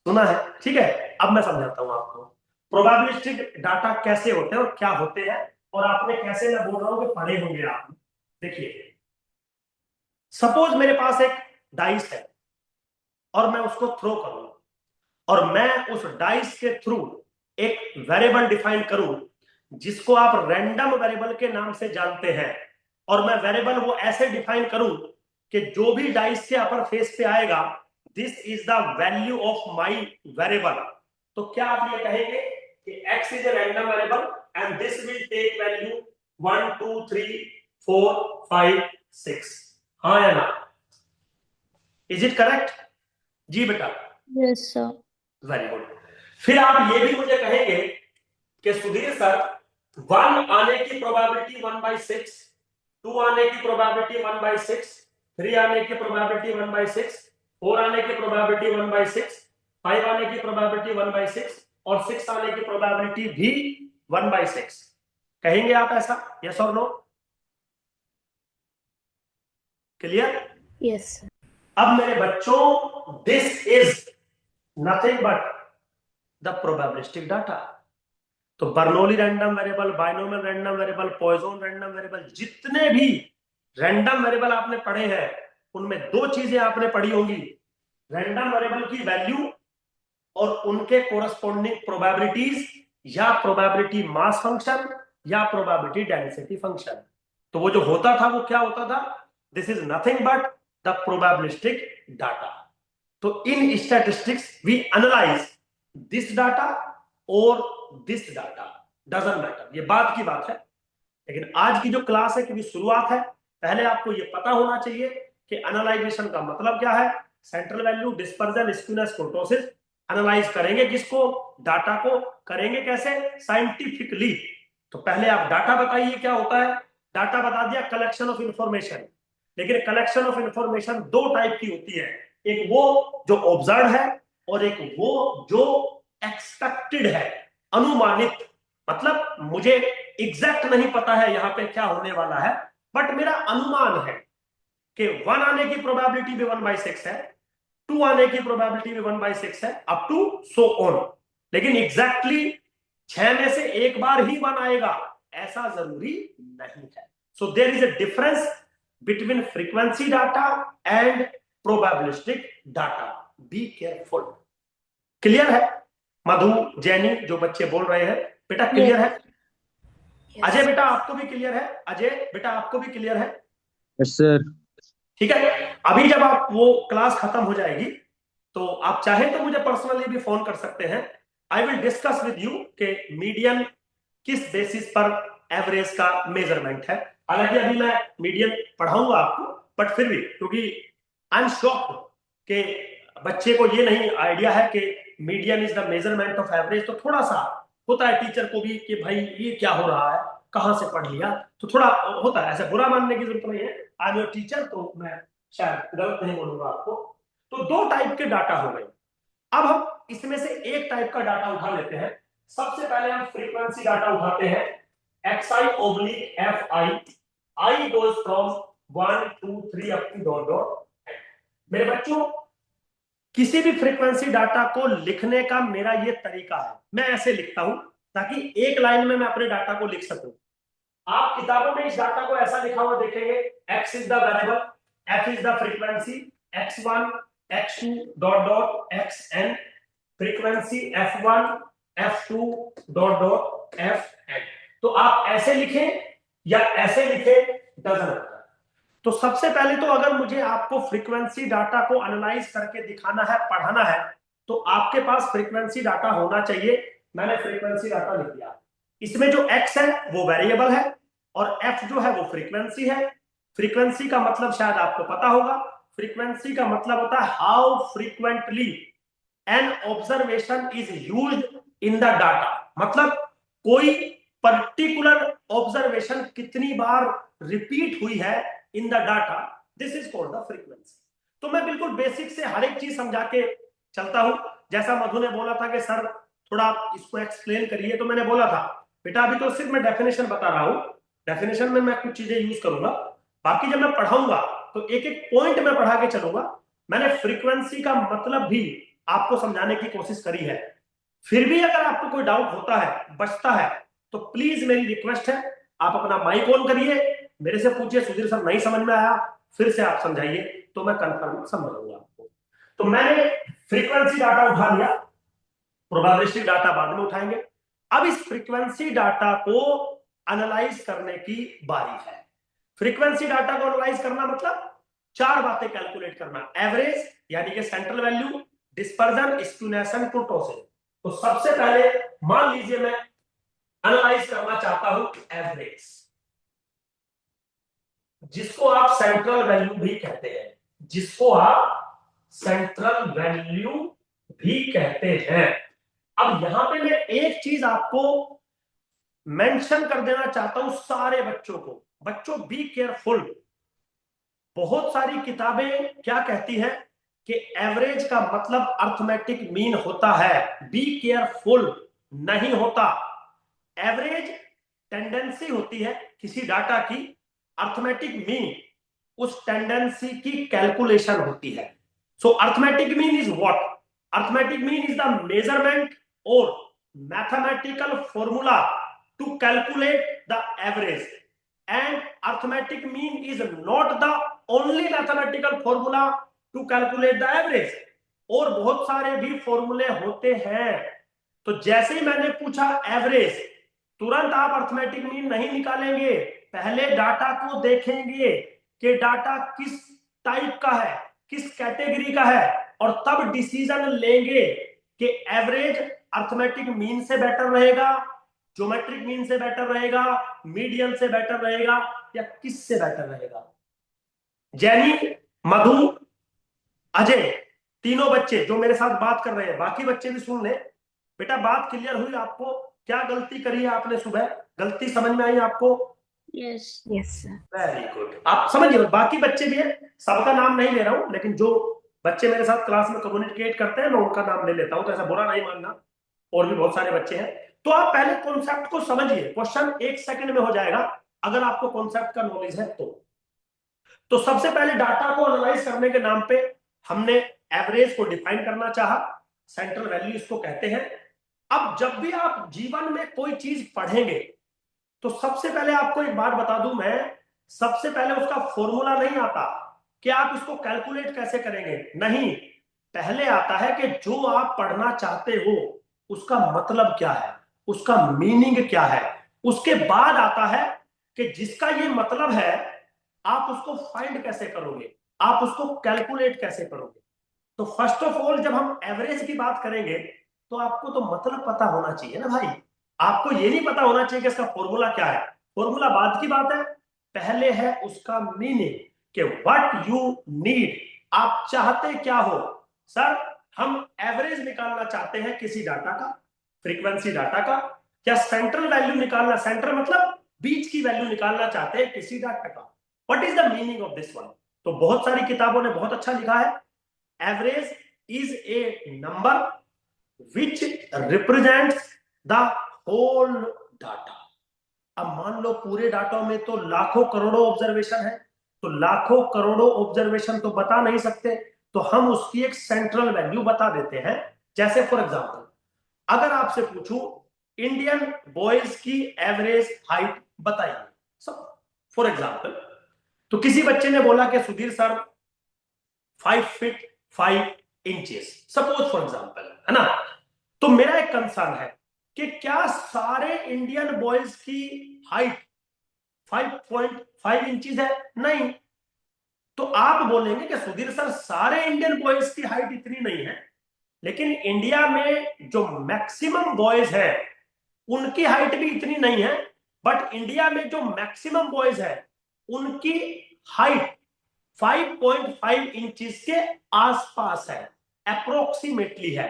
सुना है, ठीक है। अब मैं समझाता हूं आपको प्रोबेबिलिस्टिक डाटा कैसे होते हैं और क्या होते हैं, और आपने कैसे, मैं बोल रहा हूं कि पढ़े होंगे आप। देखिए, सपोज मेरे पास एक डाइस है और मैं उसको थ्रो करूं और मैं उस डाइस के थ्रू एक वेरिएबल डिफाइन करूं जिसको आप रैंडम वेरिएबल के नाम से जानते हैं, और मैं वेरिएबल वो ऐसे डिफाइन करूं कि जो भी डाइस के अपर फेस पे आएगा, this is the value of my variable. तो क्या आप ये कहेंगे कि x is a random variable and this will take value 1 2 3 4 5 6? हाँ या ना? Is it correct? जी बेटा। Yes sir. Very good. फिर आप ये भी मुझे कहेंगे कि सुधीर सर, 1 आने की प्रोबेबिलिटी 1/6, 2 आने की प्रोबेबिलिटी 1/6, 3 आने की प्रोबेबिलिटी 1/6, 4 आने की प्रोबेबिलिटी 1/6, 5 आने की प्रोबेबिलिटी 1/6 और 6 आने की प्रोबेबिलिटी भी 1/6। कहेंगे आप ऐसा? यस और नो? क्लियर? Yes sir. अब मेरे बच्चों, this is nothing but the probabilistic data. तो Bernoulli random variable, binomial random variable, Poisson random variable, जितने भी रैंडम वेरिएबल आपने पढ़े हैं उनमें दो चीजें आपने पढ़ी होंगी, रैंडम वेरिएबल की वैल्यू और उनके कोरस्पॉन्डिंग प्रोबेबिलिटीज, या प्रोबेबिलिटी मास फंक्शन या प्रोबेबिलिटी डेंसिटी फंक्शन। तो वो जो होता था वो क्या होता था, this is nothing but the probabilistic data. तो in statistics we analyse this data और दिस डाटा, डजंट मैटर, ये बात की बात है। लेकिन आज की जो क्लास है की शुरुआत है, पहले आपको ये पता होना चाहिए कि एनालाइजेशन का मतलब क्या है। Central value, dispersion, skewness, कुर्टोसिस analyse करेंगे किसको, डाटा को। करेंगे कैसे, साइंटिफिकली। तो पहले आप डाटा बताइए क्या होता है। डाटा बता दिया, कलेक्शन ऑफ इंफॉर्मेशन। लेकिन कलेक्शन ऑफ इंफॉर्मेशन दो टाइप की होती है, एक वो जो ऑब्जर्व है और एक वो जो एक्सपेक्टेड है, अनुमानित। मतलब मुझे एग्जैक्ट नहीं पता है यहां पे क्या होने वाला है, बट मेरा अनुमान है कि 1 आने की प्रोबेबिलिटी भी 1/6 है, 2 आने की प्रोबेबिलिटी भी 1/6 है, अप टू सो ऑन। लेकिन एग्जैक्टली 6 में से एक बार ही 1 आएगा ऐसा जरूरी नहीं है। So there is a difference between frequency data and probabilistic data. Be careful. Clear है मधु, जैनी, जो बच्चे बोल रहे हैं, बेटा क्लियर है? अजय बेटा आपको भी क्लियर है? अजय बेटा आपको भी क्लियर है? Yes sir. ठीक है। अभी जब आप वो क्लास खत्म हो जाएगी तो आप चाहें तो मुझे पर्सनली भी फोन कर सकते हैं। I will discuss with you कि मीडियन किस बेसिस पर एवरेज का मेजरमेंट है। हालांकि अभी मैं मीडियन पढ़ाऊंगा आपको, बट फिर भी क्योंकि आई एम श्योर कि बच्चे को ये नहीं आइडिया है कि median is the measurement of average, तो थोड़ा सा होता है टीचर को भी कि भाई ये क्या हो रहा है, कहां से पढ़ लिया, तो थोड़ा होता है। ऐसा बुरा मानने की जरूरत नहीं है, आई एम योर टीचर, तो मैं शायद गलत नहीं बोलूंगा आपको। तो दो टाइप के डाटा हो गए। अब हम इसमें से एक टाइप का डाटा उठा लेते हैं। सबसे पहले हम फ्रीक्वेंसी डाटा उठाते हैं, xi/fi, i goes from 1 2 3 up to dot dot. मेरे बच्चों, किसी भी फ्रीक्वेंसी डाटा को लिखने का मेरा ये तरीका है, मैं ऐसे लिखता हूं ताकि एक लाइन में मैं अपने डाटा को लिख सकूं। आप किताबों में इस डाटा को ऐसा लिखा हुआ देखेंगे, x is the variable, f is the frequency, x1 x2 dot dot xn, frequency f1 f2 dot dot fn। तो आप ऐसे लिखें या ऐसे लिखें, डजंट मैटर। तो सबसे पहले तो अगर मुझे आपको फ्रीक्वेंसी डाटा को एनालाइज करके दिखाना है, पढ़ाना है, तो आपके पास फ्रीक्वेंसी डाटा होना चाहिए। मैंने फ्रीक्वेंसी डाटा लिख दिया। इसमें जो x है वो वेरिएबल है और f जो है वो फ्रीक्वेंसी है। फ्रीक्वेंसी का मतलब शायद आपको पता होगा, फ्रीक्वेंसी का मतलब होता है how frequently an observation is used in the data. मतलब कोई पर्टिकुलर ऑब्जर्वेशन कितनी बार रिपीट हुई है in the data, this is called the frequency. तो मैं बिल्कुल बेसिक से हर एक चीज समझा के चलता हूं। जैसा मधु ने बोला था कि सर थोड़ा इसको एक्सप्लेन करिए, तो मैंने बोला था बेटा अभी तो सिर्फ मैं डेफिनेशन बता रहा हूं, डेफिनेशन में मैं कुछ चीजें यूज करूंगा, बाकी जब मैं पढ़ाऊंगा तो एक एक पॉइंट में पढ़ा के चलूंगा। मैंने फ्रीक्वेंसी का मतलब भी आपको समझाने की कोशिश करी है। फिर भी अगर आपको कोई डाउट होता है, बचता है, तो प्लीज मेरी रिक्वेस्ट है, आप अपना माइक ऑन करिए, मेरे से पूछिए सुधीर सर नहीं समझ में आया, फिर से आप समझाइए, तो मैं कंफर्म समझाऊंगा आपको। तो मैंने फ्रीक्वेंसी डाटा उठा लिया, प्रोबेबिलिस्टिक डाटा बाद में उठाएंगे। अब इस फ्रीक्वेंसी डाटा को एनालाइज करने की बारी है। फ्रीक्वेंसी डाटा को एनालाइज करना मतलब चार बातें कैलकुलेट करना, एवरेज यानी कि सेंट्रल वैल्यू, डिस्पर्जन, स्क्यूनेशन, कुर्टोसिस। तो सबसे पहले मान लीजिए मैं एनालाइज करना चाहता हूं एवरेज, जिसको आप सेंट्रल वैल्यू भी कहते हैं, जिसको आप सेंट्रल वैल्यू भी कहते हैं। अब यहां पे मैं एक चीज आपको मेंशन कर देना चाहता हूं सारे बच्चों को। बच्चों बी केयरफुल। बहुत सारी किताबें क्या कहती हैं कि एवरेज का मतलब अर्थमेटिक मीन होता है, बी केयरफुल, नहीं होता। एवरेज टेंडेंसी होती है किसी डाटा की, अर्थमेटिक मीन उस टेंडेंसी की कैलकुलेशन होती है। So arithmetic mean is what? Arithmetic mean is the measurement or mathematical formula to calculate the average, and arithmetic mean is not the only mathematical formula to calculate the average. और बहुत सारे भी फॉर्मूले होते हैं। तो जैसे ही मैंने पूछा एवरेज, तुरंत आप अर्थमेटिक मीन नहीं निकालेंगे, पहले डाटा को देखेंगे कि डाटा किस टाइप का है, किस कैटेगरी का है, और तब डिसीजन लेंगे कि एवरेज अर्थमेटिक मीन से बेटर रहेगा, ज्योमेट्रिक मीन से बेटर रहेगा, मीडियन से बेटर रहेगा, या किस से बेटर रहेगा। जैनी, मधु, अजय, तीनों बच्चे जो मेरे साथ बात कर रहे हैं, बाकी बच्चे भी सुन ले। बेटा बात क्लियर हुई आपको? क्या गलती करी है आपने सुबह? गलती समझ में आई आपको? Yes yes sir. Very good. आप समझिए, बाकी बच्चे भी हैं, सबका नाम नहीं ले रहा हूं, लेकिन जो बच्चे मेरे साथ क्लास में कम्युनिकेट करते हैं मैं उनका नाम ले लेता हूं, तो ऐसा बुरा नहीं मानना, और भी बहुत सारे बच्चे हैं। तो आप पहले कॉन्सेप्ट को समझिए, क्वेश्चन 1 सेकंड में हो जाएगा अगर आपको कॉन्सेप्ट का नॉलेज है तो सबसे पहले डाटा को एनालाइज करने के नाम पे हमने एवरेज को डिफाइन करना चाहा, सेंट्रल वैल्यू इसको कहते हैं। अब जब भी आप जीवन में कोई चीज पढ़ेंगे तो सबसे पहले आपको एक बात बता दूं मैं, सबसे पहले उसका फॉर्मूला नहीं आता कि आप इसको कैलकुलेट कैसे करेंगे, नहीं, पहले आता है कि जो आप पढ़ना चाहते हो उसका मतलब क्या है, उसका मीनिंग क्या है। उसके बाद आता है कि जिसका ये मतलब है आप उसको फाइंड कैसे करोगे, आप उसको कैलकुलेट कैसे करोगे। तो फर्स्ट ऑफ ऑल जब हम एवरेज की बात करेंगे तो आपको तो मतलब पता होना चाहिए ना भाई। आपको ये नहीं पता होना चाहिए कि इसका फॉर्मूला क्या है, फॉर्मूला बाद की बात है, पहले है उसका मीनिंग कि व्हाट यू नीड, आप चाहते क्या हो। सर हम एवरेज निकालना चाहते हैं किसी डाटा का, फ्रीक्वेंसी डाटा का, या सेंट्रल वैल्यू निकालना, सेंटर मतलब बीच की वैल्यू निकालना चाहते हैं किसी डाटा का, what is the meaning of this one. तो बहुत सारी किताबों ने बहुत अच्छा लिखा है, average is a number which represents the whole data. अब मान लो पूरे डाटा में तो लाखों करोड़ों ऑब्जर्वेशन है, तो लाखों करोड़ों ऑब्जर्वेशन तो बता नहीं सकते, तो हम उसकी एक सेंट्रल वैल्यू बता देते हैं। जैसे फॉर एग्जांपल अगर आपसे पूछूं इंडियन बॉयज की एवरेज हाइट बताइए, सब फॉर एग्जांपल, तो किसी बच्चे ने बोला कि Sudhir sir 5 feet 5 inches, suppose for example, है ना। तो मेरा एक कंसर्न है कि क्या सारे इंडियन बॉयज की हाइट 5.5 इंचेस है? नहीं। तो आप बोलेंगे कि सुधीर सर सारे इंडियन बॉयज की हाइट इतनी नहीं है, लेकिन इंडिया में जो मैक्सिमम बॉयज है उनकी हाइट भी इतनी नहीं है, बट इंडिया में जो मैक्सिमम बॉयज है उनकी हाइट 5.5 इंचेस के आसपास है, अप्रोक्सीमेटली है।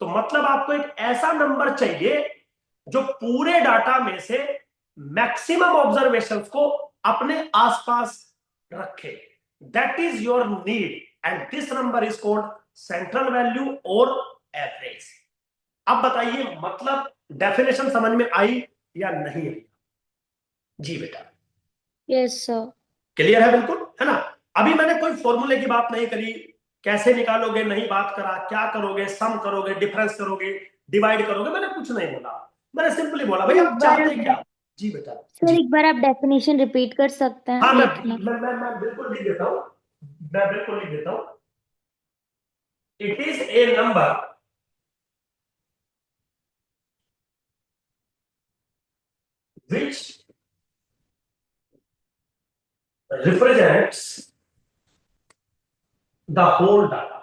तो मतलब आपको एक ऐसा नंबर चाहिए जो पूरे डाटा में से मैक्सिमम ऑब्जर्वेशंस को अपने आसपास रखे। That is your need and this number is called central value और एवरेज। अब बताइए मतलब डेफिनेशन समझ में आई या नहीं आई? जी बेटा यस सर। क्लियर है? बिल्कुल, है ना। अभी मैंने कोई फॉर्मूले की बात नहीं करी, कैसे निकालोगे नहीं बात करा, क्या करोगे, सम करोगे, डिफरेंस करोगे, डिवाइड करोगे, मैंने कुछ नहीं बोला। मैंने सिंपली बोला भाई एक आप बार चाहते क्या। जी बेटा। सर जी एक बार आप डेफिनेशन रिपीट कर सकते हैं, हाँ, लिखना। मैं बिल्कुल लिख देता हूँ, मैं बिल्कुल लिख देता हूँ। It is a number which represents the whole data,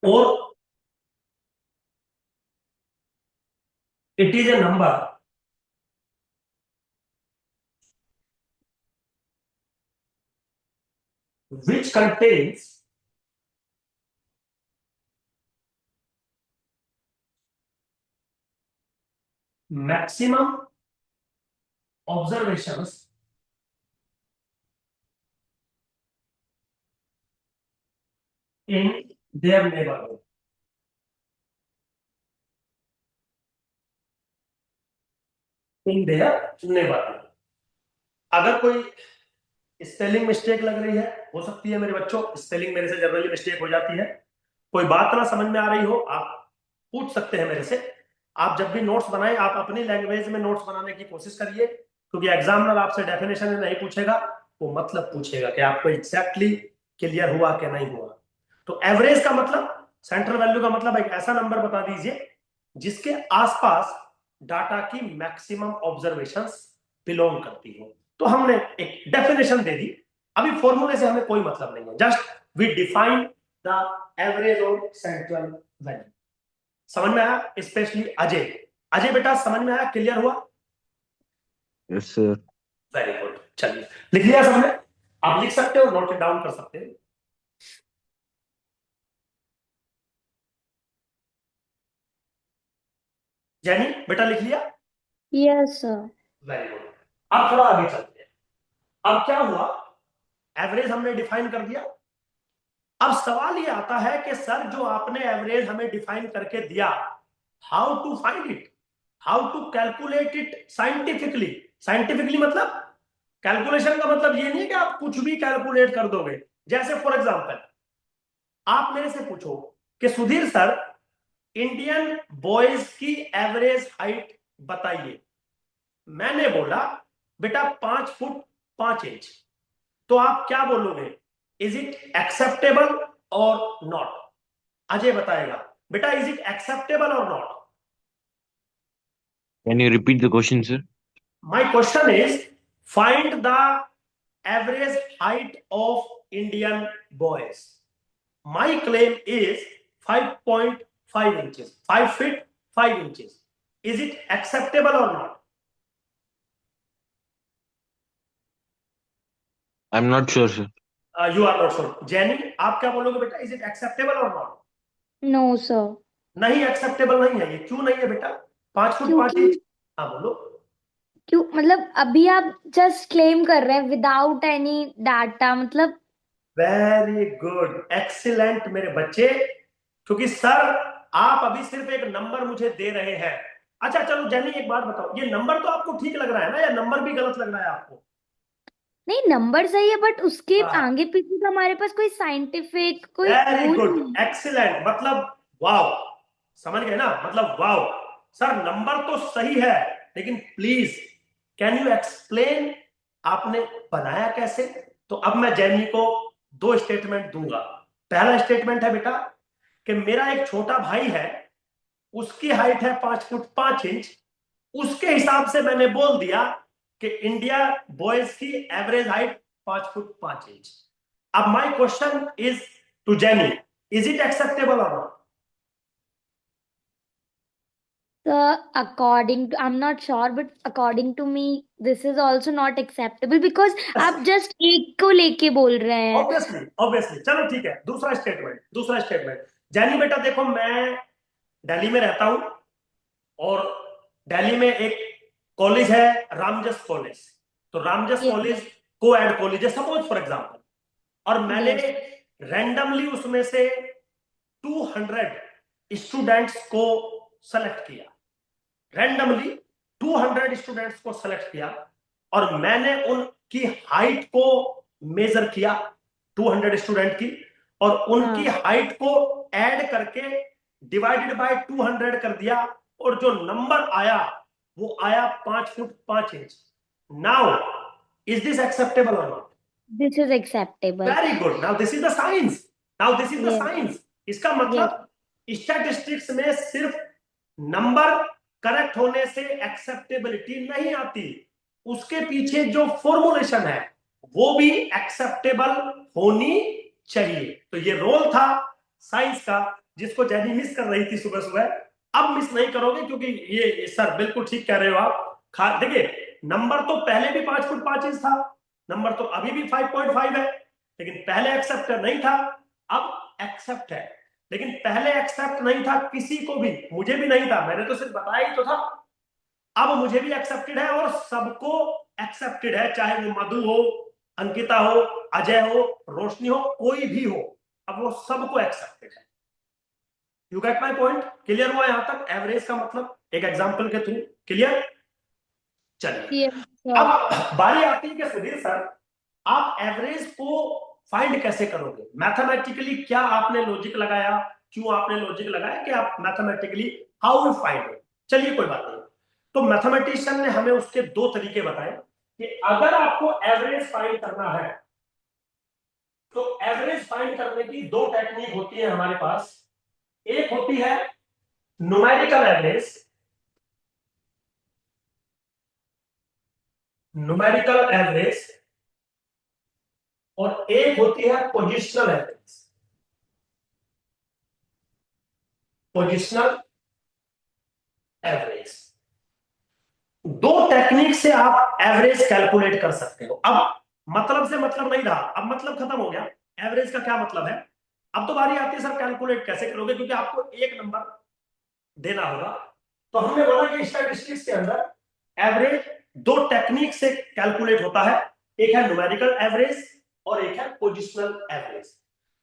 or it is a number which contains maximum observations in their neighborhood। In their neighbourhood. अगर कोई स्पेलिंग मिस्टेक लग रही है, हो सकती है मेरे बच्चों, स्पेलिंग मेरे से जनरली मिस्टेक हो जाती है, कोई बात ना समझ में आ रही हो आप पूछ सकते हैं मेरे से। आप जब भी नोट्स बनाएं आप अपनी लैंग्वेज में नोट्स बनाने की कोशिश करिए, क्योंकि एग्जामिनर आपसे डेफिनेशन नहीं पूछेगा, वो मतलब पूछेगा कि आपको एग्जैक्टली क्लियर हुआ कि नहीं हुआ। तो एवरेज का मतलब, सेंट्रल वैल्यू का मतलब एक ऐसा नंबर बता दीजिए जिसके आसपास डाटा की मैक्सिमम ऑब्जर्वेशंस बिलोंग करती हो। तो हमने एक डेफिनेशन दे दी, अभी फॉर्मूले से हमें कोई मतलब नहीं है, just we define the average of central value. समझ में आया? स्पेशली अजय, अजय बेटा समझ में आया, क्लियर हुआ? Yes sir. वेरी गुड, चलिए लिख लिया सबने? आप लिख सकते हो, नोट डाउन कर सकते हो। जैनी बेटा लिख लिया? Yes sir. Very good. अब थोड़ा आगे चलते हैं। अब क्या हुआ, एवरेज हमने डिफाइन कर दिया। अब सवाल ये आता है कि सर जो आपने एवरेज हमें डिफाइन करके दिया, how to find it, how to calculate it scientifically. Scientifically मतलब कैलकुलेशन का मतलब ये नहीं कि आप कुछ भी कैलकुलेट कर दोगे। जैसे फॉर एग्जांपल आप मेरे से पूछो कि सुधीर सर इंडियन बॉयज की एवरेज हाइट बताइए, मैंने बोला बेटा 5 फुट 5 इंच, तो आप क्या बोलोगे, इज इट एक्सेप्टेबल और नॉट? अजय बताएगा बेटा इज इट एक्सेप्टेबल और not. Can you repeat the question sir? My question is find the average height of Indian boys. My claim is 5.5 inches, 5 feet 5 inches. Is it acceptable और not? I am not sure sir. You are not sure. Jenny आप क्या बोलोगे बेटा, is it acceptable और not? No sir. नहीं acceptable नहीं है ये, क्यों नहीं है बेटा? 5 फुट 5 इंच। क्योंकि हाँ बोलो। क्यों मतलब अभी आप जस्ट क्लेम कर रहे हैं विदाउट एनी डाटा, मतलब वेरी गुड, एक्सीलेंट मेरे बच्चे, क्योंकि सर आप अभी सिर्फ एक नंबर मुझे दे रहे हैं। अच्छा चलो जैनी एक बात बताओ, ये नंबर तो आपको ठीक लग रहा है ना, या नंबर भी गलत लग रहा है आपको? नहीं, नंबर सही है बट उसके हाँ, आगे पीछे तो हमारे पास कोई साइंटिफिक कोई वेरी वो गुड, नहीं है। एक्सीलेंट, मतलब वाओ, समझ गए ना, मतलब वाओ। सर नंबर तो सही है, लेकिन प्लीज कैन यू एक्सप्लेन आपने बनाया कैसे? तो अब मैं जैनी को 2 स्टेटमेंट दूंगा। पहला स्टेटमेंट है बेटा कि मेरा एक छोटा भाई है, उसकी हाइट है 5 फुट 5 इंच, उसके हिसाब से मैंने बोल दिया कि इंडिया बॉयज की एवरेज हाइट 5 फुट 5 इंच। अब my question is to Jenny, is it acceptable और not? So according to, I'm not sure, but according to me, this is also not acceptable because आप just एक को लेके बोल रहे हैं। ऑब्वियसली ऑब्वियसली, चलो ठीक है, दूसरा स्टेटमेंट जैनी बेटा देखो, मैं दिल्ली में रहता हूं, और दिल्ली में एक कॉलेज है रामजस कॉलेज। तो रामजस Yes, कॉलेज को एड कॉलेज है सपोज फॉर एग्जांपल, और मैंने yes, रैंडमली उसमें से 200 स्टूडेंट्स को सेलेक्ट किया, रैंडमली 200 स्टूडेंट्स को सेलेक्ट किया, और मैंने उनकी हाइट को मेजर किया 200 स्टूडेंट की, और उनकी हाँ, हाइट को ऐड करके डिवाइडेड बाय 200 कर दिया, और जो नंबर आया वो आया 5 foot 5 inch. Now is this acceptable और not? this is acceptable. Very good, now this is the science, now this is the Yes, science. इसका yes, मतलब स्टैटिस्टिक्स में सिर्फ नंबर करेक्ट होने से एक्सेप्टेबिलिटी नहीं आती, उसके पीछे जो फॉर्मुलेशन है वो भी एक्सेप्टेबल होनी चाहिए। तो ये रोल था साइंस का, जिसको जैनी मिस कर रही थी सुबह सुबह, अब मिस नहीं करोगे, क्योंकि ये सर बिल्कुल ठीक कह रहे हो आप। देखिए नंबर तो पहले भी 5 फुट 5 इंच था, नंबर तो अभी भी 5.5 है, लेकिन पहले एक्सेप्ट नहीं था, अब एक्सेप्ट है। लेकिन पहले एक्सेप्ट नहीं था किसी को भी, मुझे भी नहीं था, मैंने तो सिर्फ बताया ही तो था। अब मुझे भी एक्सेप्टेड है, और सबको एक्सेप्टेड है, चाहे वो मधु हो, अंकिता हो, अजय हो, रोशनी हो, कोई भी हो, अब वो सबको एक्सेप्टेड है। You get my point? Clear हुआ यहां तक एवरेज का मतलब एक एग्जांपल के थ्रू? क्लियर? चलिए yes, sir. अब बारी आती है कि सुधीर सर आप एवरेज को फाइंड कैसे करोगे? मैथमेटिकली क्या आपने लॉजिक लगाया? क्यों आपने लॉजिक लगाया कि आप mathematically how you find it? चलिए कोई बात नहीं। तो मैथमेटिशियन ने हमें उसके दो तरीके बताए कि अगर आपको एवरेज फाइंड करना है तो एवरेज फाइंड करने की दो टेक्निक होती है हमारे पास। एक होती है न्यूमेरिकल एवरेज, न्यूमेरिकल एवरेज, और एक होती है पोजिशनल एवरेज, पोजिशनल एवरेज। दो टेक्निक से आप एवरेज कैलकुलेट कर सकते हो। अब मतलब से मतलब नहीं रहा, अब मतलब खत्म हो गया। एवरेज का क्या मतलब है? अब तो बारी आती है सर कैलकुलेट कैसे करोगे, क्योंकि आपको एक नंबर देना होगा। तो हमने बोला कि स्टैटिस्टिक्स के अंदर एवरेज दो टेक्निक से कैलकुलेट होता है, एक है न्यूमेरिकल एवरेज और एक है पोजिशनल एवरेज।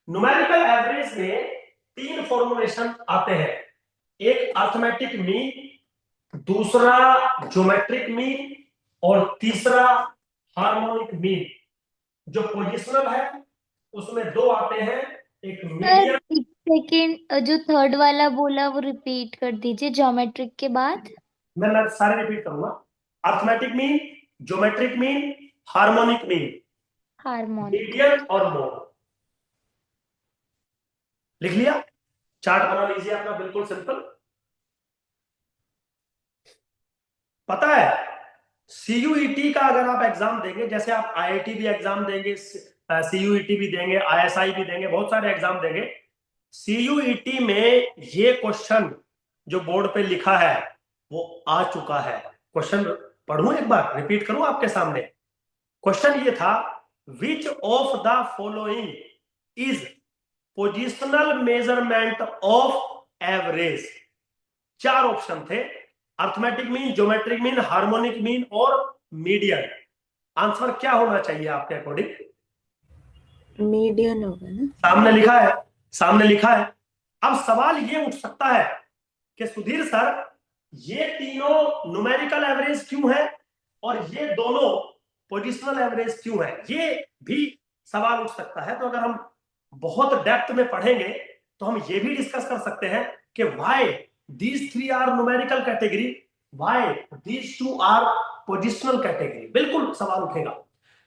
न्यूमेरिकल एवरेज में तीन फॉर्मुलेशन आते हैं, एक अर्थमेटिक मीन, दूसरा ज्योमेट्रिक मीन, और तीसरा हार्मोनिक मीन। जो पोजिशनल है उसमें दो आते हैं, एक सर मीडियन। एक सेकेंड, जो थर्ड वाला बोला वो रिपीट कर दीजिए, ज्योमेट्रिक के बाद। मैं सारे रिपीट करूंगा। Arithmetic mean, geometric mean, harmonic mean, harmonic. Median और मोड। लिख लिया? चार्ट बना लीजिए अपना, बिल्कुल सिंपल। पता है सीयूईटी का अगर आप एग्जाम देंगे, जैसे आप आईआईटी भी एग्जाम देंगे, सीयूईटी भी देंगे, आईएसआई भी देंगे, बहुत सारे एग्जाम देंगे, सीयूईटी में ये क्वेश्चन जो बोर्ड पे लिखा है वो आ चुका है। क्वेश्चन पढ़ूं, एक बार रिपीट करूं आपके सामने। क्वेश्चन ये था, which of the following is positional measurement of average? चार ऑप्शन थे, arithmetic mean, geometric mean, harmonic mean और मीडियन। आंसर क्या होना चाहिए आपके अकॉर्डिंग? मीडियन होगा ना? सामने लिखा है, सामने लिखा है। अब सवाल ये उठ सकता है कि सुधीर सर ये तीनों न्यूमेरिकल एवरेज क्यों है और ये दोनों पोजिशनल एवरेज क्यों है? ये भी सवाल उठ सकता है। तो अगर हम बहुत डेप्थ में पढ़ेंगे तो हम ये भी डिस्कस कर सकते हैं कि why these three are numerical category, why these two are positional category. बिल्कुल सवाल उठेगा,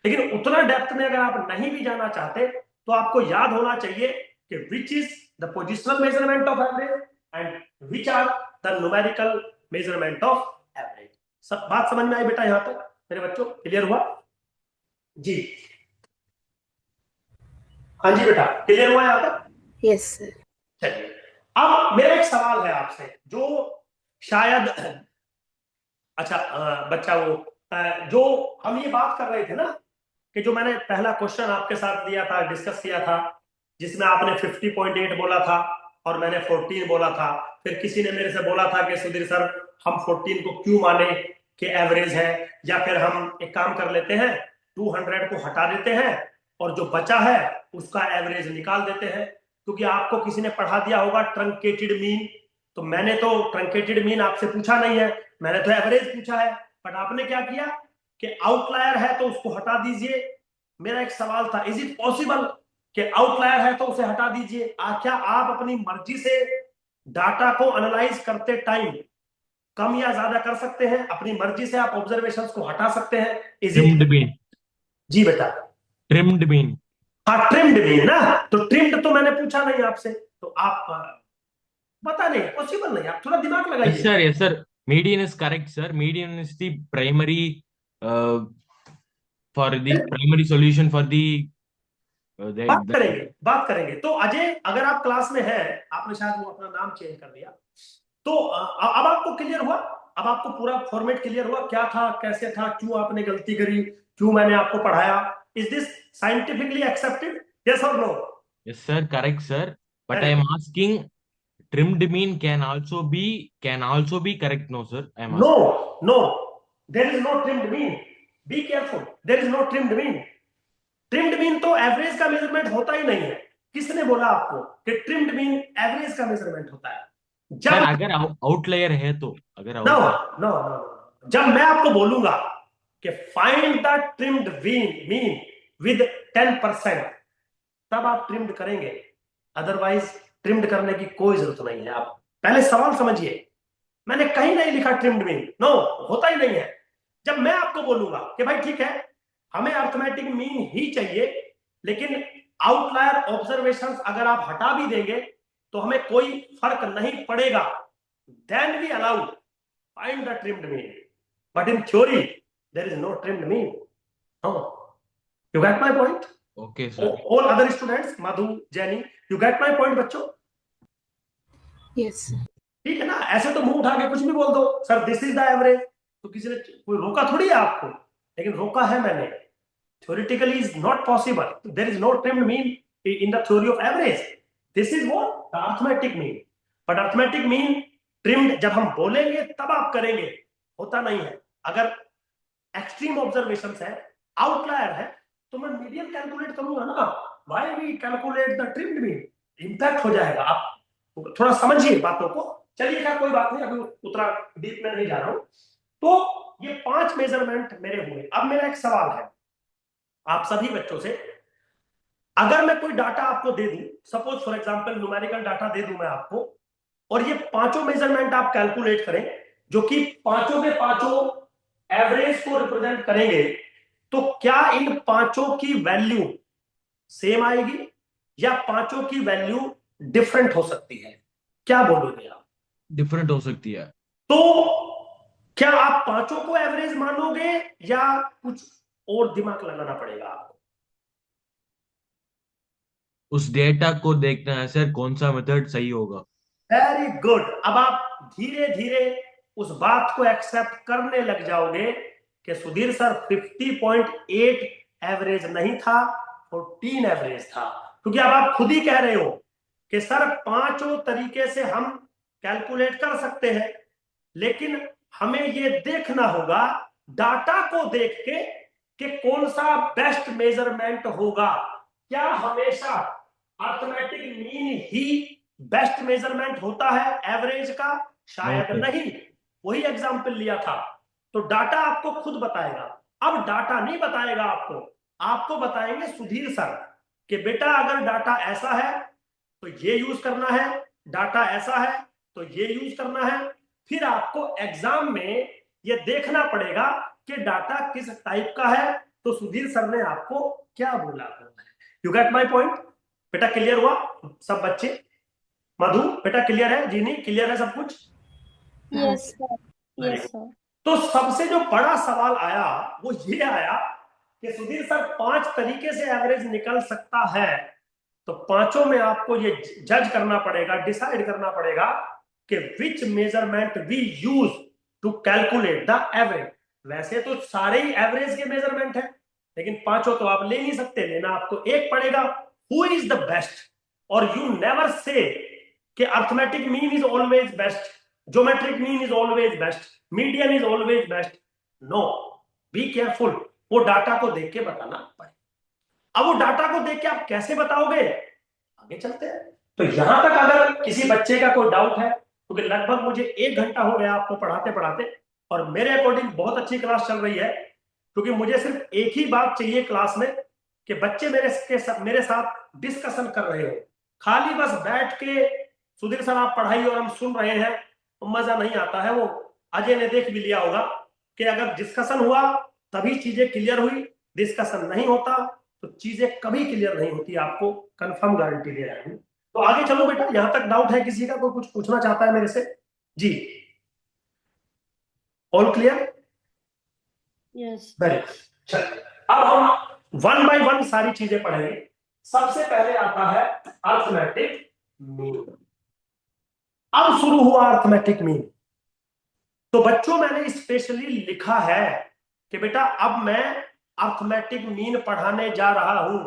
लेकिन उतना डेप्थ में अगर आप नहीं भी जाना चाहते तो आपको याद होना चाहिए कि which is the positional measurement of average and which are the numerical measurement of average. सब बात समझ में आई बेटा? यहां तक मेरे बच्चों क्लियर हुआ जी? हाँ जी बेटा, क्लियर हुआ यहां तक? Yes sir. चलिए, अब मेरा एक सवाल है आपसे जो शायद अच्छा बच्चा वो जो हम ये बात कर रहे थे ना कि जो मैंने पहला क्वेश्चन आपके साथ दिया था, डिस्कस किया था, जिसमें आपने 50.8 बोला था और मैंने 14 बोला था। फिर किसी ने मेरे से बोला था कि सुधीर सर हम 14 को क्यों माने कि एवरेज है, या फिर हम एक काम कर लेते हैं 200 को हटा देते हैं और जो बचा है उसका एवरेज निकाल देते हैं। क्योंकि आपको किसी ने पढ़ा दिया होगा ट्रंकेटेड मीन, तो मैंने तो ट्रंकेटेड मीन आपसे पूछा नहीं है, मैंने तो एवरेज पूछा है। बट आपने क्या किया कि आउटलायर है तो उसको हटा दीजिए। मेरा एक सवाल था, इज इट पॉसिबल कि आउटलायर है तो उसे हटा दीजिए? क्या आप अपनी मर्जी से डाटा को एनालाइज करते टाइम कम या ज्यादा कर सकते हैं? अपनी मर्जी से आप ऑब्जर्वेशंस को हटा सकते हैं? Is trimmed it? बीन, जी बेटा। Trimmed been. हाँ, ट्रिम्ड भी ना, तो ट्रिम्ड तो मैंने पूछा नहीं आपसे, तो आप पता नहीं, पॉसिबल नहीं, आप थोड़ा दिमाग Yes, लगाइए। sir. Yes, sir. Median is correct, sir. Median is the primary for the primary solution for the बात the करेंगे, बात करेंगे। तो अजय अगर आप क्लास में हैं, आपने शायद वो अपना नाम चेंज कर दिया, तो अब आपको क्लियर हुआ? अब आपको पूरा फॉर्मेट क्लियर हुआ, क्या था, कैसे था, क्यों आपने गलती करी, क्यों मैंने आपको पढ़ाया? Is this scientifically accepted, yes और no? Yes, sir. Correct, sir. But I very am good. asking, trimmed mean can also be correct. No, sir. I am no, asking. No, there is no trimmed mean, be careful, there is no trimmed mean. Trimmed mean तो average का measurement होता ही नहीं है। किसने बोला आपको कि ट्रिम्ड मीन एवरेज का मेजरमेंट होता है? Sir, जब अगर आउटलायर है तो अगर नो आउटलायर नो नो, जब मैं आपको बोलूंगा कि find the trimmed mean with 10%, तब आप ट्रिम्ड करेंगे, अदरवाइज ट्रिम्ड करने की कोई जरूरत नहीं है। आप पहले सवाल समझिए, मैंने कहीं नहीं लिखा ट्रिम्ड मीन, नो, होता ही नहीं है। जब मैं आपको बोलूंगा कि भाई ठीक है हमें अर्थमेटिक मीन ही चाहिए, लेकिन आउटलायर ऑब्जर्वेशंस अगर आप हटा भी देंगे तो हमें कोई फर्क नहीं पड़ेगा, then we allow find the trimmed mean, but in theory there is no trimmed mean. You get my point? Okay sir. All other students, Madhu, Jenny, you get my point बच्चों? Yes sir. ठीक है ना, ऐसे तो मुंह उठा के कुछ भी बोल दो sir this is the average, तो किसी ने कोई रोका थोड़ी है आपको, लेकिन रोका है मैंने। theoretically is not possible, there is no trimmed mean in the theory of average, this is what the arithmetic mean, but arithmetic mean trimmed जब हम बोलेंगे तब आप करेंगे, होता नहीं है। अगर एक्सट्रीम ऑब्जर्वेशंस है, आउटलायर है, तो मैं मीडियन कैलकुलेट करूंगा ना, why we calculate the trimmed mean, impact हो जाएगा। आप थोड़ा समझिए बातों को। चलिए क्या, कोई बात नहीं, अभी उतना डीप में नहीं जा रहा हूं। तो ये 5 मेजरमेंट मेरे हुए। अब मेरा एक सवाल है आप सभी बच्चों से, अगर मैं कोई डाटा आपको दे दूं, suppose for example numerical data दे दूं मैं आपको, और ये 5 मेजरमेंट आप कैलकुलेट करें जो कि पांचों के पांचों एवरेज को रिप्रेजेंट करेंगे, तो क्या इन पांचों की वैल्यू सेम आएगी या पांचों की वैल्यू डिफरेंट हो सकती है? क्या बोलोगे आप? डिफरेंट हो सकती है। तो क्या आप पांचों को एवरेज मानोगे या कुछ और दिमाग लगाना पड़ेगा आपको? उस डेटा को देखना है सर, कौन सा मेथड सही होगा। Very good. अब आप धीरे धीरे उस बात को एक्सेप्ट करने लग जाओगे कि सुधीर सर 50.8 एवरेज नहीं था, 14 एवरेज था, क्योंकि अब आप खुद ही कह रहे हो कि सर पांचों तरीके से हम कैलकुलेट कर सकते हैं, लेकिन हमें ये देखना होगा डाटा को देख के कि कौन सा बेस्ट मेजरमेंट होगा। क्या हमेशा arithmetic mean he best measurement होता है एवरेज का? शायद Okay. नहीं। वही एग्जांपल लिया था, तो डाटा आपको खुद बताएगा। अब डाटा नहीं बताएगा आपको, आपको बताएंगे सुधीर सर कि बेटा अगर डाटा ऐसा है तो ये यूज करना है, डाटा ऐसा है तो ये यूज करना है। फिर आपको एग्जाम में ये देखना पड़ेगा कि डाटा किस टाइप का है, तो सुधीर सर ने आपको क्या बोला। You get my point? बेटा क्लियर हुआ सब बच्चे? मधु बेटा क्लियर है? जीनी क्लियर है सब कुछ? Yes sir, yes sir. तो सबसे जो बड़ा सवाल आया वो ये आया कि सुधीर सर 5 तरीके से एवरेज निकल सकता है, तो पांचों में आपको ये जज करना पड़ेगा, डिसाइड करना पड़ेगा कि which measurement we use to calculate the average. वैसे तो सारे ही एवरेज के मेजरमेंट है, लेकिन पांचों तो आप ले नहीं सकते, लेना आपको एक पड़ेगा। Who is the best? और यू नेवर से कि arithmetic mean is always best, geometric mean is always best, median is always best. No, be careful, वो डाटा को देख के बताना पड़ेगा। अब वो डाटा को देख के आप कैसे बताओगे, आगे चलते हैं। तो यहां तक अगर किसी बच्चे का कोई डाउट है, क्योंकि लगभग मुझे 1 घंटा हो गया आपको पढ़ाते पढ़ाते, और मेरे अकॉर्डिंग बहुत अच्छी क्लास चल रही है, क्योंकि मुझे सिर्फ एक ही बात चाहिए क्लास में कि बच्चे मेरे साथ डिस्कशन कर रहे हो। खाली बस बैठ के सुधीर सर आप पढ़ाई और हम सुन रहे हैं, तो मजा नहीं आता है। वो अजय ने देख भी लिया होगा कि अगर डिस्कशन हुआ तभी चीजें क्लियर हुई, डिस्कशन नहीं होता तो चीजें कभी क्लियर नहीं होती, आपको कंफर्म गारंटी दे रहा हूं। तो आगे चलो बेटा, यहां तक डाउट है किसी का? कोई कुछ पूछना चाहता है मेरे से? जी, all clear? Yes. Very good. अब हम 1 बाय 1 सारी चीजें पढ़ेंगे। सबसे पहले आता है अर्थमेटिक मीन। अब शुरू हुआ अर्थमेटिक मीन। तो बच्चों मैंने स्पेशली लिखा है कि बेटा अब मैं अर्थमेटिक मीन पढ़ाने जा रहा हूं,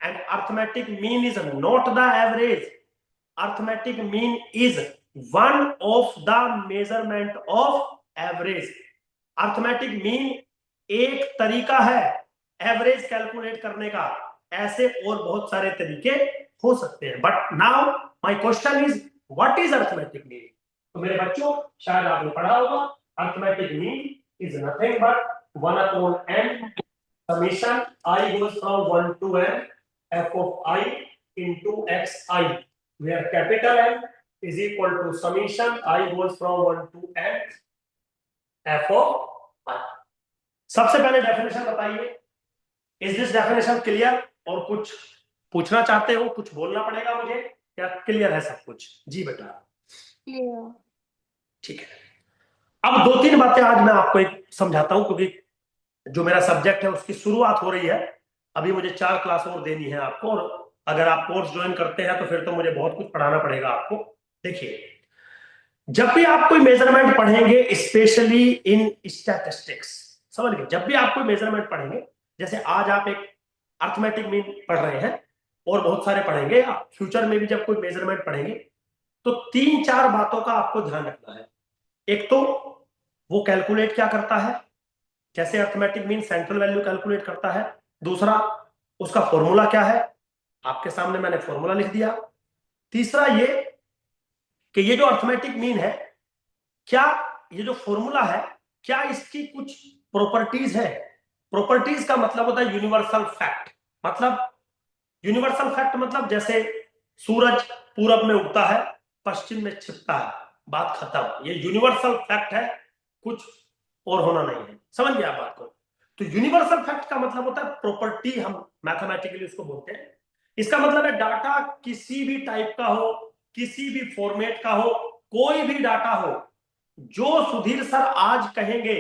and arithmetic mean is not the average, arithmetic mean is one of the measurement of average. Arithmetic mean एक तरीका है एवरेज कैलकुलेट करने का, ऐसे और बहुत सारे तरीके हो सकते हैं, but now my question is what is arithmetic mean. तो मेरे बच्चों शायद आपने पढ़ा होगा, arithmetic mean is nothing but 1/n summation I goes from 1 to n f of I into xi, where capital N is equal to summation I goes from 1 to n f of I. सबसे पहले definition बताइए, is this definition clear? और कुछ पूछना चाहते हो, कुछ बोलना पड़ेगा मुझे, या क्लियर है सब कुछ? जी बेटा, क्लियर। ठीक है। अब दो तीन बातें आज मैं आपको एक समझाता हूं, क्योंकि जो मेरा सब्जेक्ट है उसकी शुरुआत हो रही है। अभी मुझे 4 क्लास और देनी है आपको, और अगर आप कोर्स ज्वाइन करते हैं तो फिर तो मुझे बहुत कुछ पढ़ाना पड़ेगा आपको। देखिए, जब भी आप कोई मेजरमेंट पढ़ेंगे, स्पेशली इन स्टैटिस्टिक्स, समझ गए, जब भी आप कोई मेजरमेंट पढ़ेंगे, जैसे आज आप एक अर्थमेटिक मीन पढ़ रहे हैं और बहुत सारे पढ़ेंगे, आप फ्यूचर में भी जब कोई मेजरमेंट पढ़ेंगे तो 3-4 बातों का आपको ध्यान रखना है। एक तो वो कैलकुलेट क्या करता है, जैसे arithmetic mean central value calculate करता है। दूसरा, उसका फॉर्मूला क्या है, आपके सामने मैंने फॉर्मूला लिख दिया। तीसरा ये कि ये जो अर्थमेटिक मीन है, क्या ये जो फॉर्मूला है, क्या इसकी कुछ प्रॉपर्टीज है? प्रॉपर्टीज का मतलब होता है यूनिवर्सल फैक्ट। मतलब यूनिवर्सल फैक्ट मतलब जैसे सूरज पूरब में उगता है, पश्चिम में छिपता है, बात खत्म। ये यूनिवर्सल फैक्ट है, कुछ और होना नहीं है। समझ गया बात को? तो यूनिवर्सल फैक्ट का मतलब होता है प्रॉपर्टी, हम मैथमेटिकली उसको बोलते हैं। इसका मतलब है डाटा किसी भी टाइप का हो, किसी भी फॉर्मेट का हो, कोई भी डाटा हो, जो सुधीर सर आज कहेंगे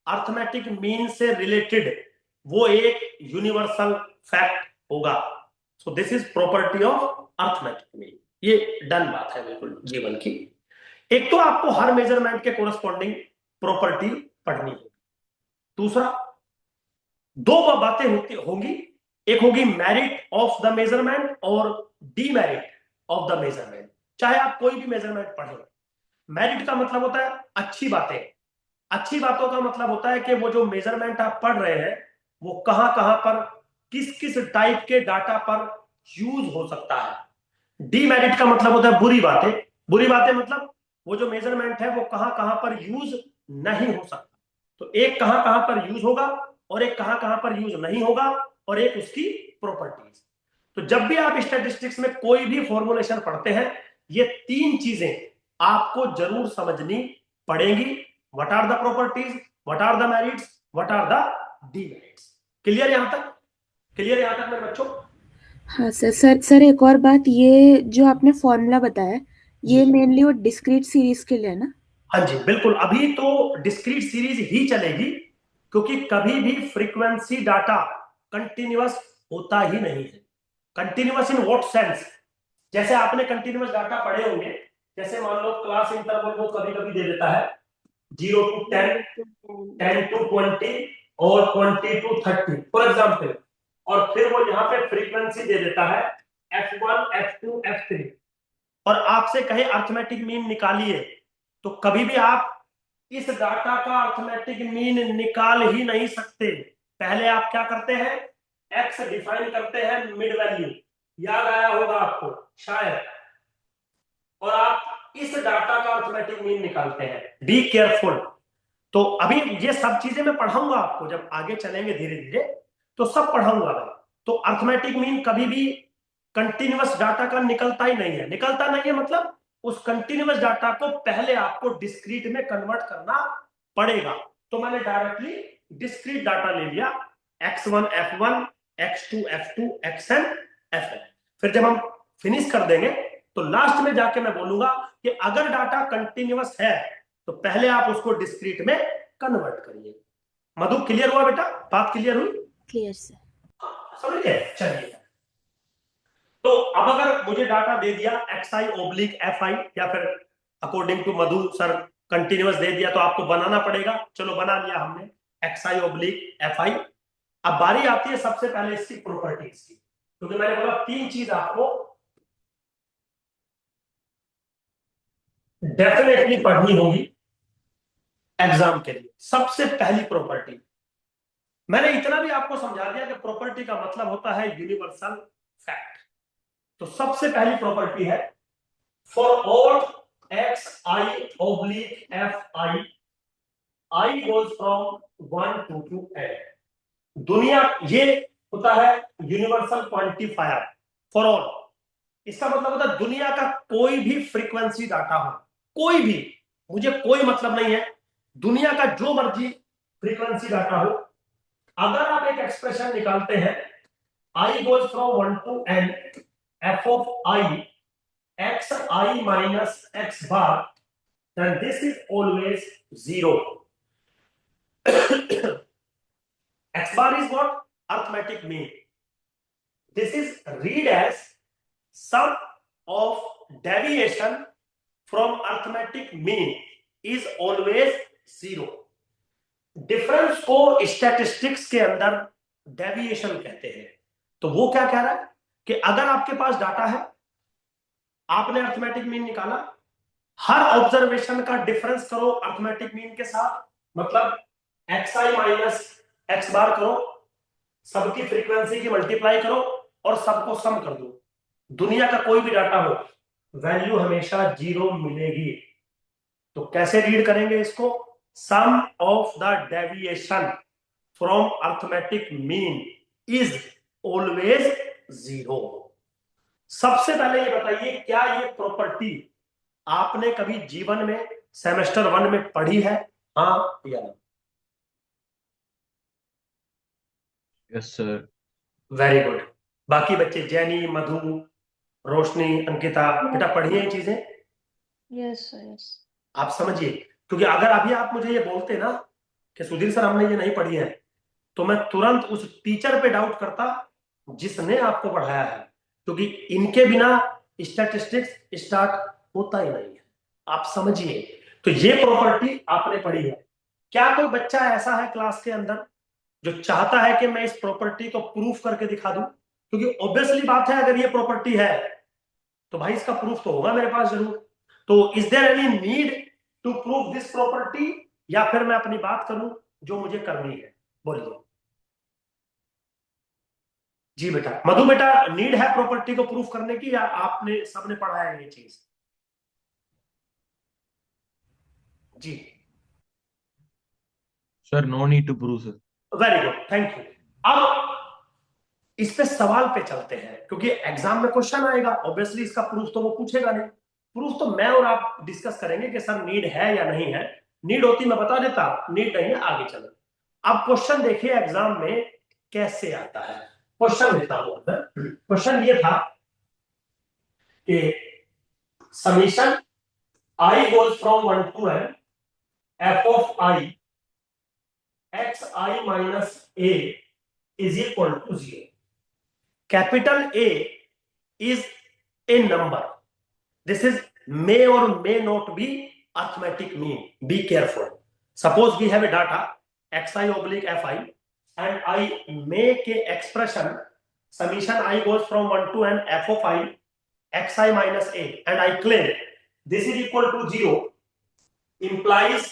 अर्थमेटिक मीन से रिलेटेड, वो एक यूनिवर्सल फैक्ट होगा। So this is property of arithmetic mean. ये डन बात है बिल्कुल जीवन की। एक तो आपको हर मेजरमेंट के कोरस्पॉन्डिंग प्रॉपर्टी पढ़नी होगी। दूसरा, दो बातें होंगी, एक होगी मेरिट ऑफ द मेजरमेंट और डीमेरिट ऑफ द मेजरमेंट। चाहे आप कोई भी मेजरमेंट पढ़े, मेरिट का मतलब होता है अच्छी बातें। अच्छी बातों का मतलब होता है कि वो जो मेजरमेंट आप पढ़ रहे हैं वो कहां कहां पर, किस किस टाइप के डाटा पर यूज हो सकता है। डीमेरिट का मतलब होता है बुरी बातें। बुरी बातें मतलब वो जो मेजरमेंट है वो कहां कहां पर यूज नहीं हो सकता। तो एक कहां कहां पर यूज होगा और एक कहां कहां पर यूज नहीं होगा, और एक उसकी प्रॉपर्टीज। तो जब भी आप स्टैटिस्टिक्स में कोई भी फॉर्मुलेशन पढ़ते हैं, ये 3 चीजें आपको जरूर समझनी पड़ेंगी। What are the properties, what are the merits, what are the demerits. Clear यहां तक? क्लियर यहां तक मेरे बच्चों? हाँ सर एक और बात, ये जो आपने फॉर्मूला बताया, ये मेनली वो डिस्क्रीट सीरीज के लिए है ना? हाँ जी बिल्कुल, अभी तो डिस्क्रीट सीरीज ही चलेगी, क्योंकि कभी भी फ्रीक्वेंसी डाटा कंटिन्यूअस होता ही नहीं है। Continuous in what sense? जैसे आपने कंटिन्यूअस डाटा पढ़े होंगे, जैसे मान लो क्लास इंटरवल वो कभी कभी दे देता है 0 to 10, 10 to 20 और 20 to 30 फॉर एग्जाम्पल, और फिर वो यहाँ पे फ्रीक्वेंसी दे देता है F1, F2, F3, और आपसे कहे अर्थमेटिक मीन निकालिए, तो कभी भी आप इस डाटा का अर्थमेटिक मीन निकाल ही नहीं सकते। पहले आप क्या करते हैं, एक्स डिफाइन करते हैं मिड वैल्यू, याद आया होगा आपको शायद, और आप इस डाटा का अर्थमेटिक मीन निकालते हैं। Be careful. तो अभी ये सब चीजें मैं पढ़ाऊंगा आपको, जब आगे चलेंगे धीरे धीरे तो सब पढ़ाऊंगा मैं। तो अर्थमेटिक मीन कभी भी कंटिन्यूअस डाटा का निकलता ही नहीं है। निकलता नहीं है मतलब उस कंटिन्यूअस डाटा को पहले आपको डिस्क्रीट में कन्वर्ट करना पड़ेगा। तो मैंने डायरेक्टली डिस्क्रीट डाटा ले लिया, x1 f1, x2 f2, xn fn। फिर जब हम फिनिश कर देंगे तो लास्ट में जाके मैं बोलूंगा कि अगर डाटा कंटिन्यूअस है तो पहले आप उसको डिस्क्रीट में कन्वर्ट करिए। मधु, क्लियर हुआ बेटा? बात क्लियर हुई? Clear sir. समझ गए? चलिए, तो अब अगर मुझे डाटा दे दिया xi/fi, या फिर according to Madhu sir continuous दे दिया, तो आपको बनाना पड़ेगा। चलो बना लिया हमने xi/fi। अब बारी आती है सबसे पहले इसकी प्रॉपर्टीज की, क्योंकि मैंने बोला 3 चीज आपको डेफिनेटली पढ़नी होगी एग्जाम के लिए। सबसे पहली प्रॉपर्टी, मैंने इतना भी आपको समझा दिया कि प्रॉपर्टी का मतलब होता है यूनिवर्सल फैक्ट। तो सबसे पहली प्रॉपर्टी है, for all xi/fi, I goes from 1 to n। दुनिया, ये होता है यूनिवर्सल क्वांटिफायर फॉर ऑल। इसका मतलब होता है दुनिया का कोई भी फ्रीक्वेंसी डाटा हो, कोई भी, मुझे कोई मतलब नहीं है, दुनिया का जो मर्जी फ्रीक्वेंसी डाटा हो, अगर आप एक एक्सप्रेशन निकालते हैं i goes from 1 to n f of i x I minus x bar, then this is always 0. X bar is what? Arithmetic mean. This is read as sum of deviation from arithmetic mean is always 0. Difference को statistics के अंदर deviation कहते हैं। तो वो क्या कह रहा है कि अगर आपके पास डाटा है, आपने अर्थमेटिक मीन निकाला, हर ऑब्जर्वेशन का डिफरेंस करो अर्थमेटिक मीन के साथ, मतलब xi माइनस x बार करो, सबकी फ्रीक्वेंसी की मल्टीप्लाई करो और सबको सम कर दो। दुनिया का कोई भी डाटा हो, वैल्यू हमेशा 0 मिलेगी। तो कैसे रीड करेंगे इसको? Sum of the deviation from arithmetic mean is always 0। सबसे पहले ये बताइए, क्या ये प्रॉपर्टी आपने कभी जीवन में सेमेस्टर 1 में पढ़ी है, हाँ या ना? Yes sir. Very good. बाकी बच्चे जैनी, मधु, रोशनी, अंकिता, बेटा पढ़ी है ये चीजें? Yes sir, yes. आप समझिए, क्योंकि अगर अभी आप मुझे ये बोलते ना कि सुधीर सर हमने ये नहीं पढ़ी है, तो मैं तुरंत उस टीचर पे डाउट करता जिसने आपको पढ़ाया है, क्योंकि इनके बिना स्टैटिस्टिक्स स्टार्ट होता ही नहीं है। आप समझिए, तो ये प्रॉपर्टी आपने पढ़ी है। क्या कोई बच्चा ऐसा है क्लास के अंदर जो चाहता है कि मैं इस प्रॉपर्टी को प्रूफ करके दिखा दूं? क्योंकि ऑब्वियसली बात है, अगर ये प्रॉपर्टी है तो भाई इसका प्रूफ तो होगा मेरे पास जरूर। तो is there any need to prove this property, या फिर मैं अपनी बात करूं जो मुझे करनी है? बोलिए जी बेटा। मधु बेटा, नीड है प्रॉपर्टी को प्रूफ करने की, या आपने सबने पढ़ा है ये चीज? जी sir no need to prove sir. Very good, thank you. अब इस पे सवाल पे चलते हैं, क्योंकि एग्जाम में क्वेश्चन आएगा, ऑब्वियसली इसका प्रूफ तो वो पूछेगा नहीं। प्रूफ तो मैं और आप डिस्कस करेंगे कि सर नीड है या नहीं है। नीड होती मैं बता देता, नीड नहीं है आगे चलो। अब क्वेश्चन देखिए एग्जाम में कैसे आता है। क्वेश्चन देता हूं, क्वेश्चन ये था कि summation i goes from 1 to n f of i x I minus a is equal to 0. Capital A is a number. This is may or may not be arithmetic mean. Be careful. Suppose we have a data xi oblique fi, and I make a expression summation I goes from 1 to n f of I xi minus a, and I claim this is equal to 0, implies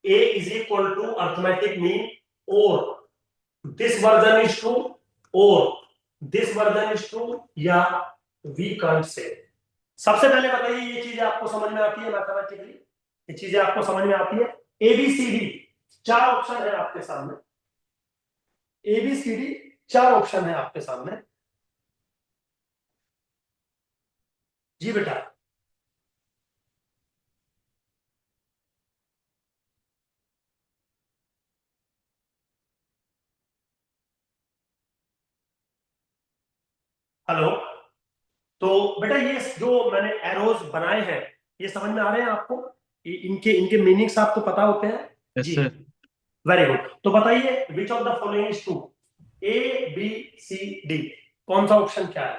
a is equal to arithmetic mean, or this version is true, or this version is true, या we can't say। सबसे पहले बताइए, ये चीजें आपको समझ में आती है मैथमेटिकली? ये चीजें आपको समझ में आती है? ABCD 4 ऑप्शन है आपके सामने, ABCD 4 ऑप्शन है आपके सामने। जी बेटा, हेलो। तो बेटा ये जो मैंने एरोज बनाए हैं, ये समझ में आ रहे हैं आपको? इनके इनके मीनिंग्स आपको पता होते हैं? यस जी सर। Very good. तो बताइए which of the following is true? A B C D, कौन सा ऑप्शन क्या है?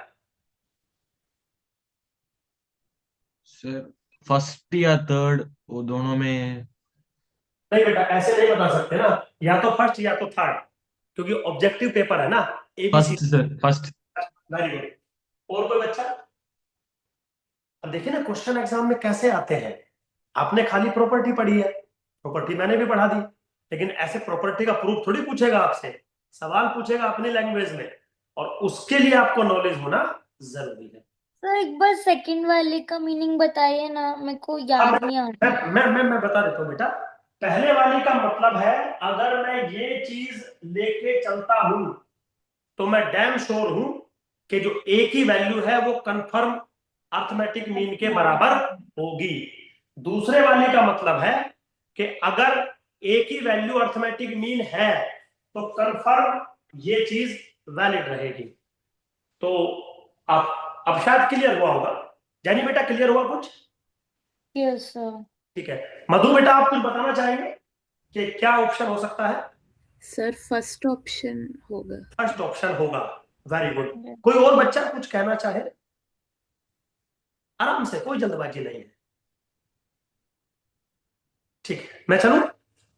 सर फर्स्ट या थर्ड, वो दोनों में। नहीं बेटा, ऐसे नहीं बता सकते ना, या तो फर्स्ट या तो थर्ड, क्योंकि ऑब्जेक्टिव पेपर है ना। ABC। First sir, first. Very good. और कोई बच्चा? अब देखिए ना क्वेश्चन एग्जाम में कैसे आते हैं। आपने खाली प्रॉपर्टी पढ़ी है, प्रॉपर्टी मैंने भी पढ़ा दी, लेकिन ऐसे प्रॉपर्टी का प्रूफ थोड़ी पूछेगा आपसे, सवाल पूछेगा अपनी लैंग्वेज में, और उसके लिए आपको नॉलेज होना जरूरी है। सर एक बार सेकंड वाले का मीनिंग बताइए ना, मेरे को अब याद नहीं आ रहा। मैं बता देता हूँ बेटा। पहले वाली का मतलब है अगर मैं ये चीज लेके चलता हूं तो मैं डैम श्योर हूं कि जो ए की वैल्यू है वो कंफर्म अर्थमेटिक मीन के बराबर होगी। दूसरे वाले का मतलब है कि अगर ए की वैल्यू अर्थमेटिक मीन है तो कंफर्म ये चीज वैलिड रहेगी। तो आप अब शायद क्लियर हुआ होगा। जानी बेटा क्लियर हुआ कुछ? Yes sir. ठीक है। मधु बेटा आप कुछ बताना चाहेंगे कि क्या ऑप्शन हो सकता है? सर फर्स्ट ऑप्शन होगा। फर्स्ट ऑप्शन होगा। Very good. कोई और बच्चा कुछ कहना चाहे? आराम से, कोई जल्दबाजी नहीं है। ठीक है, मैं चलूं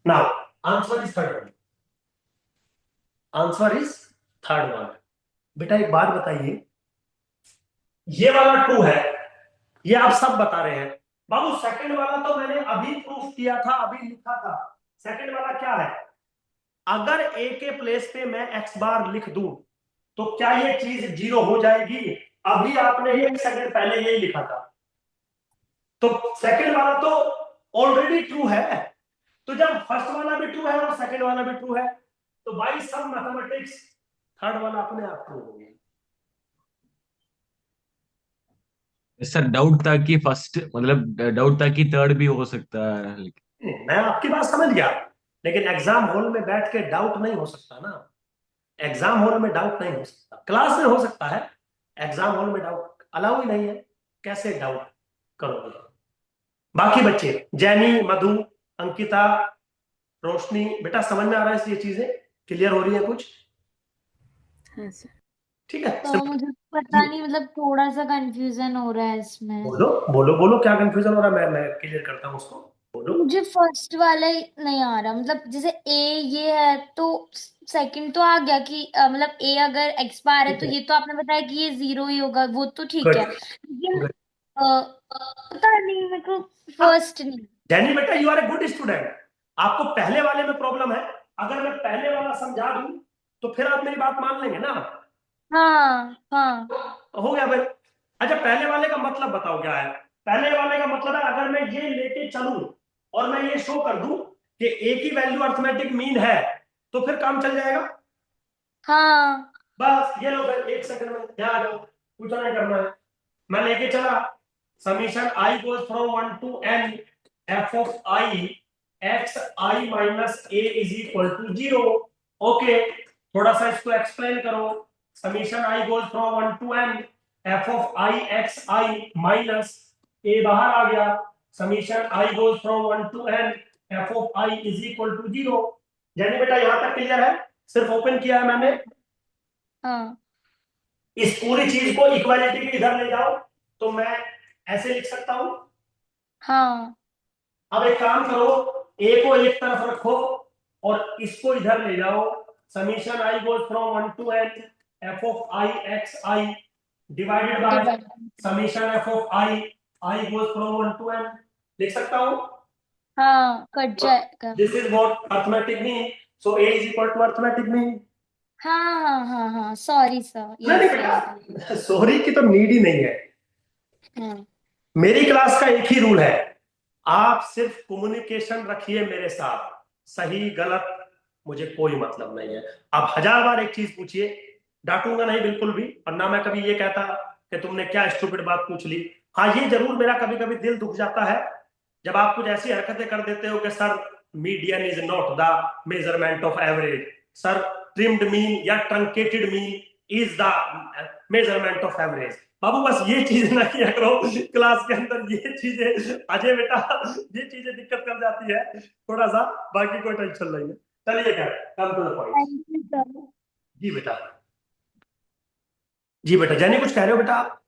now. Answer is third one. Answer is third one. बेटा एक बात बताइए, ये वाला ट्रू है, ये आप सब बता रहे हैं। बाबू सेकंड वाला तो मैंने अभी प्रूफ किया था, अभी लिखा था। सेकंड वाला क्या है? अगर ए के प्लेस पे मैं एक्स बार लिख दूं तो क्या ये चीज जीरो हो जाएगी? अभी आपने एक सेकंड पहले यही लिखा था। तो सेकंड वाला तो ऑलरेडी ट्रू है। तो जब फर्स्ट वाला भी ट्रू है और सेकंड वाला भी ट्रू है तो बाई सम मैथमेटिक्स थर्ड वाला अपने आप ट्रू हो गया। सर डाउट था कि फर्स्ट मतलब डाउट था कि थर्ड भी हो सकता है, मैं आपकी बात समझ गया, लेकिन एग्जाम हॉल में बैठ के डाउट नहीं हो सकता ना। एग्जाम हॉल में डाउट नहीं हो सकता, क्लास में हो सकता है, एग्जाम हॉल में डाउट अलाउ ही नहीं है। कैसे डाउट करोगे? बाकी बच्चे जैनी, मधु, अंकिता, रोशनी, बेटा समझ में आ रहा है ये चीजें क्लियर हो रही है कुछ? हाँ सर। ठीक है। तो मुझे पता नहीं, मतलब थोड़ा सा कंफ्यूजन हो रहा है इसमें। बोलो बोलो बोलो, क्या कंफ्यूजन हो रहा है? मैं क्लियर करता हूँ उसको। बोलो। मुझे फर्स्ट वाला ही नहीं आ रहा, मतलब जैसे ए ये है तो सेकंड तो आ गया कि मतलब ए अगर एक्स बार है ठीक तो है, ये तो आपने बताया कि ये जीरो ही होगा, वो तो ठीक गुड है, लेकिन गुड। पता नहीं मेरे को फर्स्ट नहीं। जैनी बेटा you are a good student. आपको पहले वाले में प्रॉब्लम है। अगर मैं पहले वाला समझा दूं तो फिर आप मेरी बात मान लेंगे ना? हाँ हाँ। हो गया भाई। अच्छा, पहले वाले का मतलब बताओ क्या है? पहले वाले का मतलब है अगर मैं ये लेके चलूं और मैं ये शो कर दूं कि ए की वैल्यू अर्थमेटिक मीन है तो फिर काम चल जाएगा। हाँ बस ये लो फिर, एक सेकंड में यहाँ आ जाओ, कुछ नहीं करना है। मैं लेके चला summation i goes from 1 to n f of i x i minus a is equal to 0। Okay, थोड़ा सा इसको एक्सप्लेन करो। Summation i goes from 1 to n f of i x i minus a बाहर आ गया। Summation i goes from 1 to n f of i is equal to 0। यानी बेटा यहां तक क्लियर है? सिर्फ ओपन किया है मैंने। हाँ इस पूरी चीज को इक्वालिटी के इधर ले जाओ तो मैं ऐसे लिख सकता हूं। हाँ। अब एक काम करो, ए को एक तरफ रखो और इसको इधर ले जाओ। Summation i goes from 1 to n f of i x i divided by divide. Summation f of i goes from 1 to n। लिख सकता हूं? हाँ कट जाएगा। This is what arithmetic mean. So a is equal to arithmetic mean. हाँ हाँ हाँ हाँ, sorry sir, नहीं नहीं यस यस। बेटा, सॉरी की तो नीड ही नहीं है। हाँ मेरी क्लास का एक ही रूल है, आप सिर्फ कम्युनिकेशन रखिए मेरे साथ। सही गलत मुझे कोई मतलब नहीं है। आप 1000 बार एक चीज पूछिए, डांटूंगा नहीं बिल्कुल भी, और ना मैं कभी ये कहता कि तुमने क्या स्टूपिड बात पूछ ली। हाँ ये जरूर मेरा कभी कभी दिल दुख जाता है जब आप कुछ ऐसी हरकतें कर देते हो कि sir median is not the measurement of average, sir trimmed mean या truncated mean is the measurement of average. बाबू बस ये चीज ना किया करो क्लास के अंदर, ये चीजें अजय बेटा, ये चीजें दिक्कत कर जाती है थोड़ा सा। बाकी कोई टेंशन नहीं है। चलिए क्या, come to the point. Thank you sir. जी बेटा, जी बेटा। जानी कुछ कह रहे हो बेटा आप?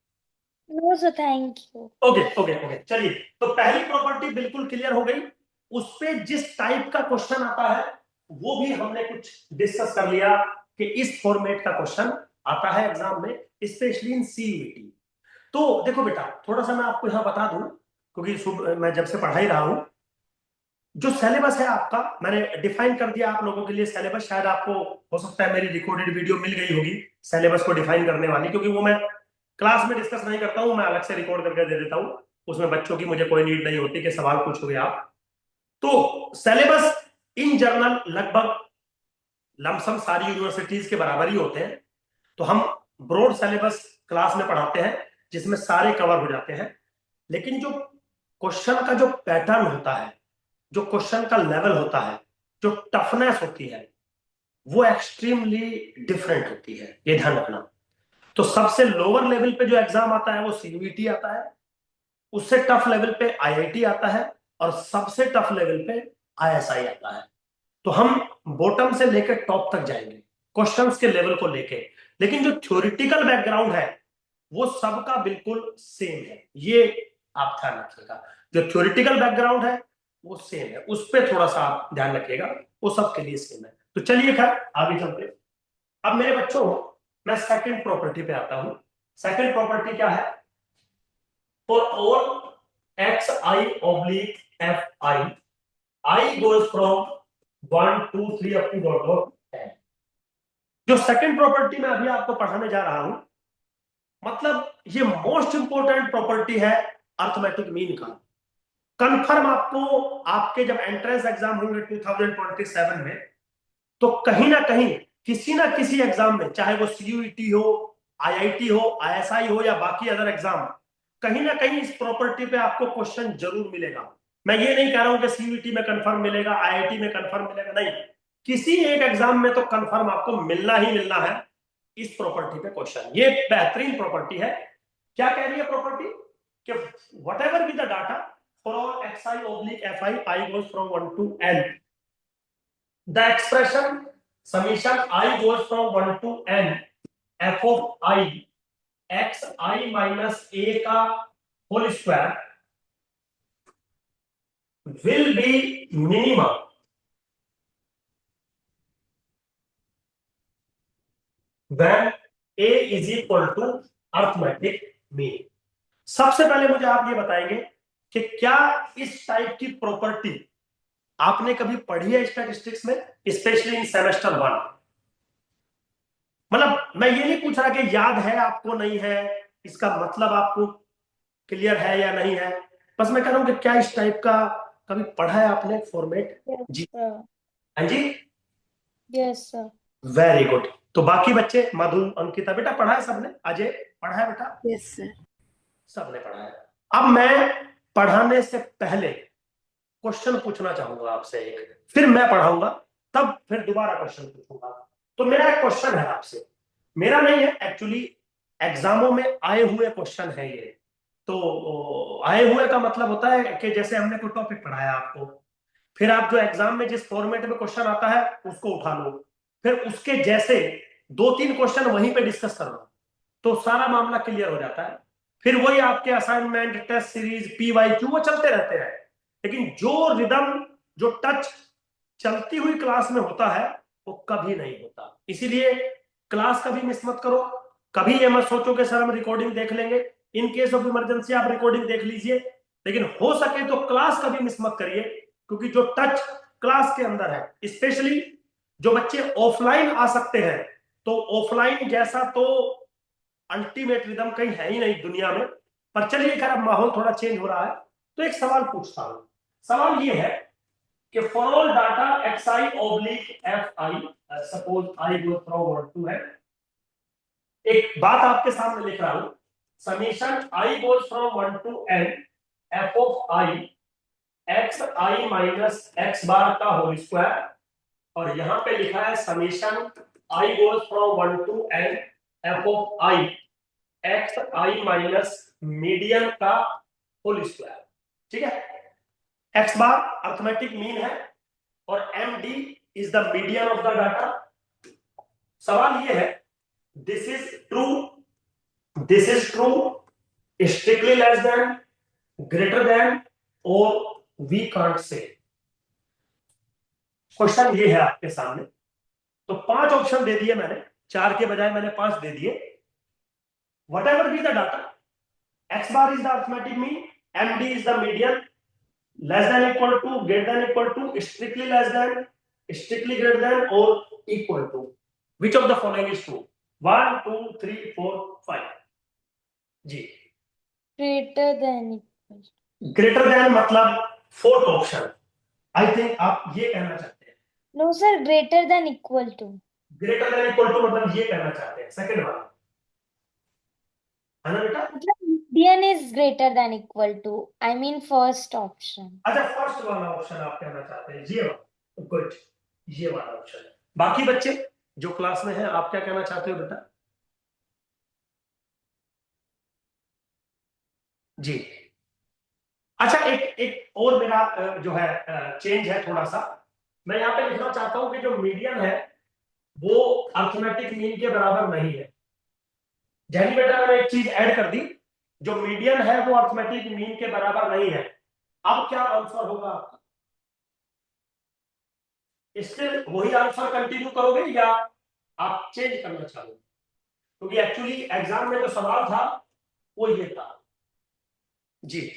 No sir, thank you. Okay okay okay, चलिए। तो पहली प्रॉपर्टी बिल्कुल क्लियर हो गई। उस पे जिस टाइप का क्वेश्चन आता है वो भी हमने कुछ डिस्कस कर लिया कि इस फॉर्मेट का क्वेश्चन आता है एग्जाम में, स्पेशली इन सीयूईटी। तो देखो बेटा, थोड़ा सा मैं आपको यहां बता दूं क्योंकि मैं जब से पढ़ा ही रहा हूं। जो सिलेबस है आपका मैंने डिफाइन कर दिया आप लोगों के लिए। सिलेबस शायद आपको हो सकता है मेरी रिकॉर्डेड वीडियो मिल गई होगी सिलेबस को डिफाइन करने वाली, क्योंकि वो मैं क्लास में डिस्कस नहीं करता हूं, मैं अलग से रिकॉर्ड करके दे देता हूं। उसमें बच्चों की मुझे कोई नीड नहीं होती कि सवाल पूछोगे आप। तो सिलेबस इन जनरल लगभग लमसम सारी यूनिवर्सिटीज के बराबर ही होते हैं, तो हम ब्रॉड सिलेबस क्लास में पढ़ाते हैं जिसमें सारे कवर हो जाते हैं। लेकिन जो क्वेश्चन का जो पैटर्न होता है, जो क्वेश्चन का लेवल होता है, जो टफनेस होती है, वो एक्सट्रीमली डिफरेंट होती है, ये ध्यान रखना। तो सबसे लोअर लेवल पे जो एग्जाम आता है वो सीयूईटी आता है, उससे टफ लेवल पे आईआईटी आता है, और सबसे टफ लेवल पे आईएसआई आता है। तो हम बॉटम से लेकर टॉप तक जाएंगे क्वेश्चंस के लेवल को लेके, लेकिन जो थ्योरेटिकल बैकग्राउंड है वो सबका बिल्कुल सेम है, ये आप ध्यान रखिएगा। जो थ्योरेटिकल बैकग्राउंड है वो सेम है, उस पर थोड़ा सा आप ध्यान रखिएगा, वो सबके लिए सेम है। तो चलिए खैर आगे चलते। अब मेरे बच्चों मैं सेकंड प्रॉपर्टी पे आता हूं। सेकंड प्रॉपर्टी क्या है? For all x i oblique f i goes from 1 2 3 up to dot dot 10। जो सेकंड प्रॉपर्टी मैं अभी आपको पढ़ाने जा रहा हूं, मतलब ये मोस्ट इंपोर्टेंट प्रॉपर्टी है अर्थमेटिक मीन का। कंफर्म आपको आपके जब एंट्रेंस एग्जाम होंगे 2027 में, तो कहीं ना कहीं किसी ना किसी एग्जाम में, चाहे वो सीयूईटी हो, आईआईटी हो, आईएसआई हो या बाकी अदर एग्जाम, कहीं ना कहीं इस प्रॉपर्टी पे आपको क्वेश्चन जरूर मिलेगा। मैं ये नहीं कह रहा हूं कि सीयूईटी में कंफर्म मिलेगा, आईआईटी में कंफर्म मिलेगा, नहीं, किसी एक एग्जाम में तो कंफर्म आपको मिलना ही मिलना है इस प्रॉपर्टी पे क्वेश्चन। ये बेहतरीन प्रॉपर्टी है। क्या कह रही है प्रॉपर्टी? कि what ever be the data for all x i oblique f i goes from 1 to n, the expression summation i goes from 1 to n f of i x i minus a का whole square will be minimum when a is equal to arithmetic mean। सबसे पहले मुझे आप ये बताएंगे कि क्या इस टाइप की प्रॉपर्टी आपने कभी पढ़ी है स्टैटिस्टिक्स में, स्पेशली इन सेमेस्टर 1? मतलब मैं ये नहीं पूछ रहा कि याद है आपको, नहीं है, इसका मतलब आपको क्लियर है या नहीं है, बस मैं कह रहा हूं कि क्या इस टाइप का कभी पढ़ा है आपने फॉर्मेट? जी हाँ जी, यस सर। Very good. तो बाकी बच्चे, मधु, अंकिता, बेटा पढ़ा है सबने? अजय पढ़ा है बेटा? Yes sir. सबने पढ़ा है। अब मैं पढ़ाने से पहले क्वेश्चन पूछना चाहूंगा आपसे एक, फिर मैं पढ़ाऊंगा, तब फिर दोबारा क्वेश्चन पूछूंगा। तो मेरा एक क्वेश्चन है आपसे, मेरा नहीं है एक्चुअली, एग्जामों में आए हुए क्वेश्चन है ये। तो आए हुए का मतलब होता है कि जैसे हमने कोई टॉपिक पढ़ाया आपको, फिर आप जो एग्जाम में जिस फॉर्मेट में क्वेश्चन आता है उसको उठा लो, फिर उसके जैसे 2-3 क्वेश्चन वहीं पे डिस्कस कर लो, तो सारा मामला क्लियर हो जाता है। फिर वही आपके असाइनमेंट, टेस्ट सीरीज, पीवाईक्यू वो चलते रहते हैं, लेकिन जो रिदम, जो टच चलती हुई क्लास में होता है वो कभी नहीं होता। इसीलिए क्लास कभी मिस मत करो। कभी ये मत सोचो कि सर हम रिकॉर्डिंग देख लेंगे, इन केस ऑफ इमरजेंसी आप रिकॉर्डिंग देख लीजिए, लेकिन हो सके तो क्लास कभी मिस मत करिए, क्योंकि जो टच क्लास के अंदर है, स्पेशली जो बच्चे ऑफलाइन आ सकते हैं, तो ऑफलाइन जैसा तो अल्टीमेट रिदम कहीं है ही नहीं दुनिया में। पर चलिए खैर, अब माहौल थोड़ा चेंज हो रहा है, तो एक सवाल पूछता हूं। सवाल ये है कि for all data x i oblique f I, suppose I goes from 1 to n, एक बात आपके सामने लिख रहा हूं, summation i goes from 1 to n f of i x i minus x bar का होल स्क्वायर, और यहां पे लिखा है summation i goes from 1 to n f of i x i minus median का होल स्क्वायर। ठीक है, x bar arithmetic mean है और M D is the median of the data. सवाल ये है, this is true, this is true, strictly less than, greater then, और we can't से। क्वेश्चन ये है आपके सामने। तो 5 ऑप्शन दे दिए मैंने, 4 के बजाय मैंने 5 दे दिए। What ever be the data, x bar is the arithmetic mean, M D is the median, less than equal to, greater than equal to, strictly less than, strictly greater than, or equal to, which of the following is true? 1 2 3 4 5 जी। Greater than. Greater than मतलब fourth option, I think आप ये कहना चाहते हैं। No sir, greater than equal to. Greater than equal to मतलब ये कहना चाहते हैं सेकंड वाला, है ना बेटा? मतलब median is greater than equal to, I mean first option. अच्छा, फर्स्ट वाला ऑप्शन आप कहना चाहते हैं, ये वाला, गुड, ये वाला ऑप्शन है। बाकी बच्चे जो क्लास में हैं, आप क्या कहना चाहते हो बेटा? जी। अच्छा, एक एक और मेरा जो है चेंज है थोड़ा सा। मैं यहाँ पे लिखना चाहता हूं कि जो मीडियन है वो अर्थमेटिक मीन के बराबर नहीं है। जैनी बेटा मैंने एक चीज ऐड कर दी, जो मीडियन है वो अर्थमेटिक मीन के बराबर नहीं है। अब क्या आंसर होगा आपका? स्टिल वही आंसर कंटिन्यू करोगे या आप चेंज करना चाहोगे? क्योंकि एक्चुअली एग्जाम में जो सवाल था वो ये था। जी।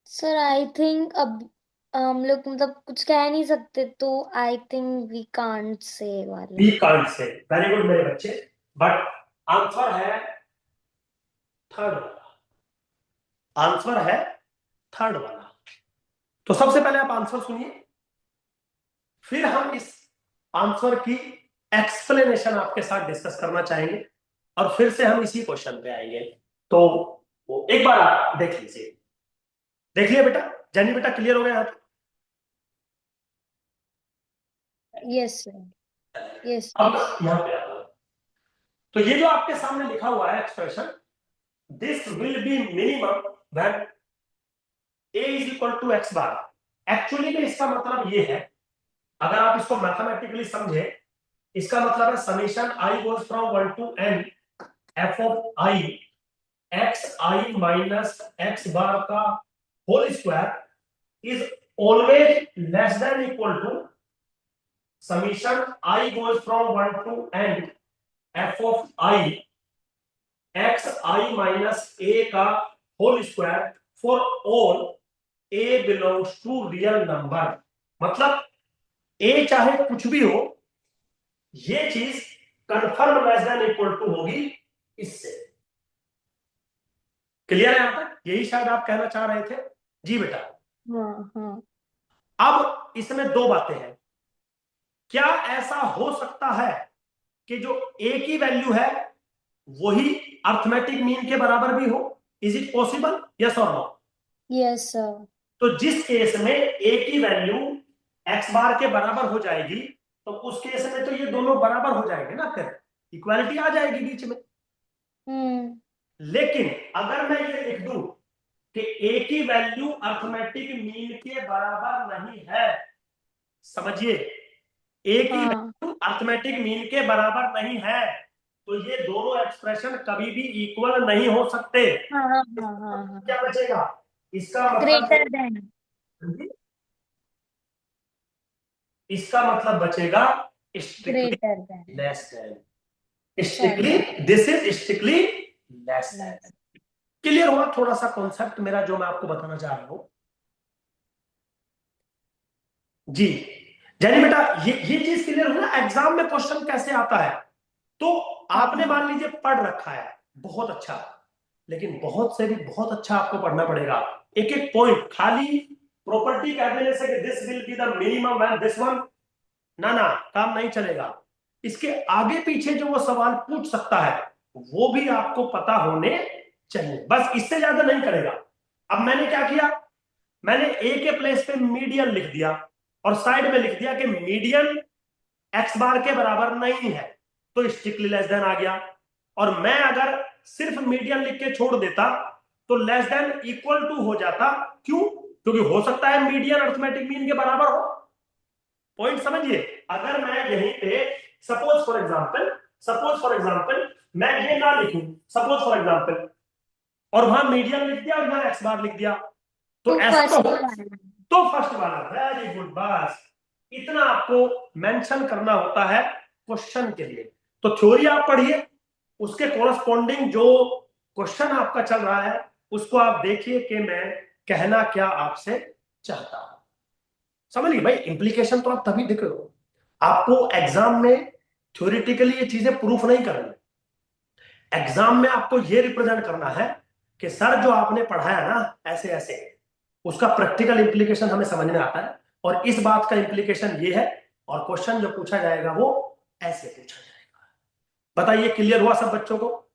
सर आई थिंक अब हम लोग मतलब कुछ कह नहीं सकते, तो I think we can't say वाला। We can't say, very good मेरे बच्चे, बट आंसर है थर्ड वाला। आंसर है थर्ड वाला। तो सबसे पहले आप आंसर सुनिए, फिर हम इस आंसर की एक्सप्लेनेशन आपके साथ डिस्कस करना चाहेंगे और फिर से हम इसी क्वेश्चन पे आएंगे। तो वो एक बार आप देख लीजिए। देख लिया बेटा? जैनी बेटा क्लियर हो गया यहाँ पे? Yes sir, yes. अब यहाँ पे आता हूं। तो ये जो आपके सामने लिखा हुआ है expression, this will be minimum when a is equal to x bar. Actually में इसका मतलब ये है, अगर आप इसको मैथमेटिकली समझे, इसका मतलब है summation i goes from 1 to n f of i x i minus x bar का whole square is always less than equal to summation i goes from 1 to n f of i x i minus a का whole square for all a belongs to real number. मतलब a चाहे कुछ भी हो, ये चीज confirm less than equal to होगी इससे। क्लियर है यहां तक? यही शायद आप कहना चाह रहे थे। जी बेटा। हाँ हाँ। अब इसमें दो बातें हैं। क्या ऐसा हो सकता है कि जो a की वैल्यू है वही अर्थमेटिक मीन के बराबर भी हो? Is it possible? यस और नो? Yes sir. तो जिस केस में a की वैल्यू x बार के बराबर हो जाएगी, तो उस केस में तो ये दोनों बराबर हो जाएंगे ना, फिर इक्वालिटी आ जाएगी बीच में। लेकिन अगर मैं ये लिख दूं कि a की वैल्यू अर्थमेटिक मीन के बराबर नहीं है, समझिए, a की वैल्यू अर्थमेटिक मीन के बराबर नहीं है, तो ये दोनों एक्सप्रेशन कभी भी इक्वल नहीं हो सकते। क्या बचेगा? इसका मतलब ग्रेटर देन। इसका मतलब बचेगा strictly greater than. Less than. Strictly, this is strictly less than. Clear हुआ थोड़ा सा कॉन्सेप्ट मेरा जो मैं आपको बताना चाह रहा हूं? जी जैनी बेटा, ये चीज क्लियर हुआ ना, एग्जाम में क्वेश्चन कैसे आता है? तो आपने मान लीजिए पढ़ रखा है, बहुत अच्छा, लेकिन बहुत से भी बहुत अच्छा आपको पढ़ना पड़ेगा। एक एक पॉइंट खाली प्रॉपर्टी कह देने से कि this will be the minimum and this one, ना काम नहीं चलेगा। इसके आगे पीछे जो वो सवाल पूछ सकता है वो भी आपको पता होने चाहिए, बस इससे ज्यादा नहीं करेगा। अब मैंने क्या किया, मैंने ए के प्लेस पे मीडियन लिख दिया और साइड में लिख दिया कि मीडियन एक्स बार के बराबर नहीं है, तो स्ट्रिक्टली लेस देन आ गया। और मैं अगर सिर्फ मीडियन लिख के छोड़ देता तो लेस देन इक्वल टू हो जाता। क्यों? क्योंकि हो सकता है मीडियन अर्थमेटिक मीन के बराबर हो। पॉइंट समझिए। अगर मैं यहीं पे सपोज फॉर एग्जांपल मैं ये ना लिखूं, सपोज फॉर एग्जांपल, और वहां मीडियन लिख दिया और वहां एक्स बार लिख दिया, तो ऐसा तो फर्स्ट वाला। वेरी गुड, बस इतना आपको मेंशन करना होता है क्वेश्चन के लिए। तो थ्योरी आप पढ़िए, उसके कोरस्पॉन्डिंग जो क्वेश्चन आपका चल रहा है उसको आप देखिए कि मैं कहना क्या आपसे चाहता हूं। समझ लीजिए भाई, इम्प्लीकेशन तो आप तभी दिख रहे हो, आपको एग्जाम में थ्योरेटिकली ये चीजें प्रूफ नहीं करनी, एग्जाम में आपको ये रिप्रेजेंट करना है कि सर जो आपने पढ़ाया ना ऐसे ऐसे, उसका प्रैक्टिकल इंप्लीकेशन हमें समझ में आता है, और इस बात का इंप्लीकेशन ये है, और क्वेश्चन जो पूछा जाएगा वो ऐसे पूछा जाएगा। बताइए, क्लियर हुआ सब बच्चों को?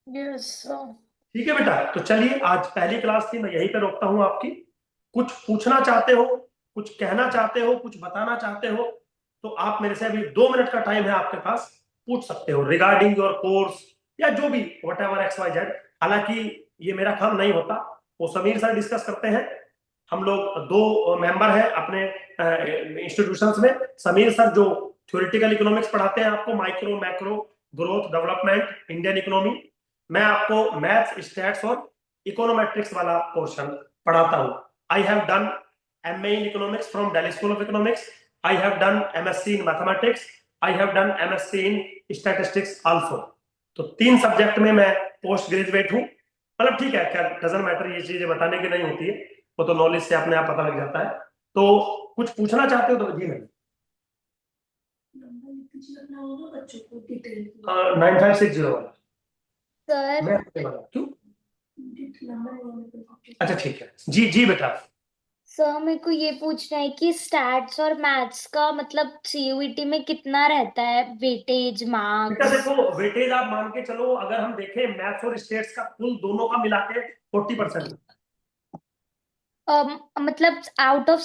Yes sir. ठीक है बेटा, तो चलिए, आज पहली क्लास थी, मैं यहीं पे रोकता हूं आपकी। कुछ पूछना चाहते हो, कुछ कहना चाहते हो, कुछ बताना चाहते हो, तो आप मेरे से अभी 2 मिनट का टाइम है आपके पास, पूछ सकते हो रिगार्डिंग योर कोर्स या जो भी whatever x y z. हालांकि ये मेरा काम नहीं होता, वो समीर सर डिस्कस करते हैं। हम लोग 2 मेंबर हैं अपने इंस्टीट्यूशंस में। समीर सर जो थ्योरेटिकल इकोनॉमिक्स पढ़ाते हैं आपको, micro macro growth development Indian economy, मैं आपको मैथ्स स्टैट्स और इकोनोमेट्रिक्स वाला पोर्शन पढ़ाता हूं। I have done MA in economics from Delhi School of Economics. I have done MSc in mathematics. I have done MSc in statistics also. तो 3 subject में मैं post graduate हूँ। मतलब ठीक है, क्या डजंट मैटर, ये चीजें बताने की नहीं होती है, वो तो नॉलेज से अपने आप पता लग जाता है। तो कुछ पूछना चाहते हो तो जी मैम। 9560 वाला सर मैं अपने वाला क्यों? अच्छा ठीक है, जी जी बेटा। सर मेरे को ये पूछना है कि स्टैट्स और मैथ्स का मतलब CUET में कितना रहता है वेटेज बेटा मार्क्स? देखो, वेटेज आप मान के चलो, अगर हम देखें मैथ्स और स्टेट्स का कुल दोनों का मिला के 40%। मतलब आउट ऑफ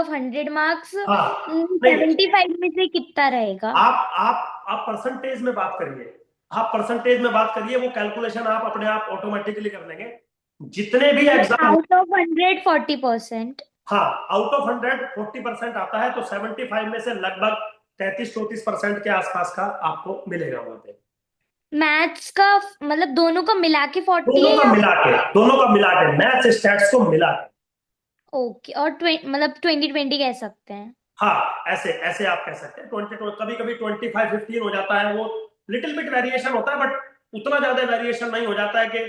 100 मार्क्स हाँ नहीं, 75 में से कितना रहेगा? आप परसेंटेज में बात करिए, आप परसेंटेज में बात करिए, वो कैलकुलेशन आप अपने आप ऑटोमेटिकली कर लेंगे। जितने भी एग्जाम, आउट ऑफ 100 40%। हाँ आउट ऑफ 100 40% आता है, तो 75 में से लगभग 33-34% के आसपास का आपको मिलेगा वहां पे। मैथ्स का मतलब दोनों का मिला के 40 दोनों है का या? मिला के, दोनों का मिला के, मैथ्स स्टैट्स को मिला के। ओके, और मतलब 20-20 कह सकते हैं। हाँ ऐसे ऐसे आप कह सकते हैं, 20, कभी कभी 25-15 हो जाता है, वो लिटिल बिट वेरिएशन होता है, बट उतना ज्यादा वेरिएशन नहीं हो जाता है कि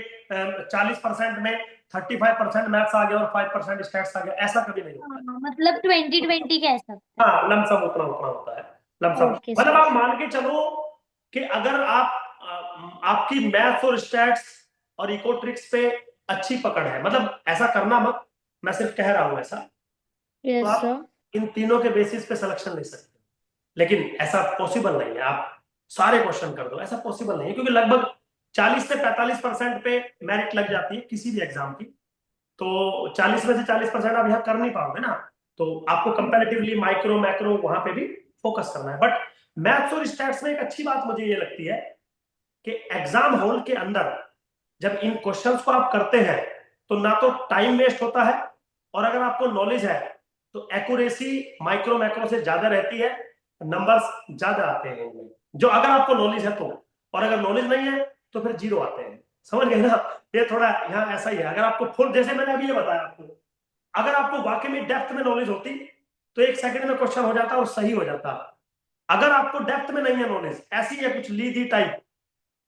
40% में 35% मैथ्स आ गया और 5% स्टैट्स आ गया, ऐसा कभी नहीं होता है। हाँ, मतलब 20-20 कह सकते हैं। हाँ लमसम उतना उतना होता है, लमसम। ओके मतलब सर। आप मान के चलो कि अगर आप आपकी मैथ्स और स्टैट्स और इको ट्रिक्स पे अच्छी पकड़ है, मतलब ऐसा करना मत, मैं सिर्फ कह रहा हूं ऐसा, तो यस सर। आप इन तीनों के बेसिस पे सिलेक्शन ले सकते हो। लेकिन ऐसा पॉसिबल नहीं है आप सारे क्वेश्चन कर दो, ऐसा पॉसिबल नहीं है, क्योंकि लगभग 40 से 45% पे मेरिट लग जाती है किसी भी एग्जाम की। तो 40 में से 40% आप यहाँ कर नहीं पाओगे ना, तो आपको कंपैरेटिवली माइक्रो मैक्रो वहां पे भी फोकस करना है। बट मैथ्स और स्टैट्स में एक अच्छी बात मुझे ये लगती है कि एग्जाम हॉल के अंदर जब इन क्वेश्चंस को आप करते हैं, तो ना तो टाइम वेस्ट होता है, और अगर आपको नॉलेज है तो एक्यूरेसी माइक्रो मैक्रो से ज्यादा रहती है, नंबर्स ज्यादा आते हैं इनमें, जो अगर आपको नॉलेज है तो। और अगर नॉलेज नहीं है तो फिर 0 आते हैं, समझ गए ना? ये थोड़ा यहाँ ऐसा ही है। अगर आपको फुल, जैसे मैंने अभी ये बताया आपको, अगर आपको वाकई में डेप्थ में नॉलेज होती तो 1 सेकंड में क्वेश्चन हो जाता और सही हो जाता। अगर आपको डेप्थ में नहीं है नॉलेज, ऐसी है कुछ ली दी टाइप,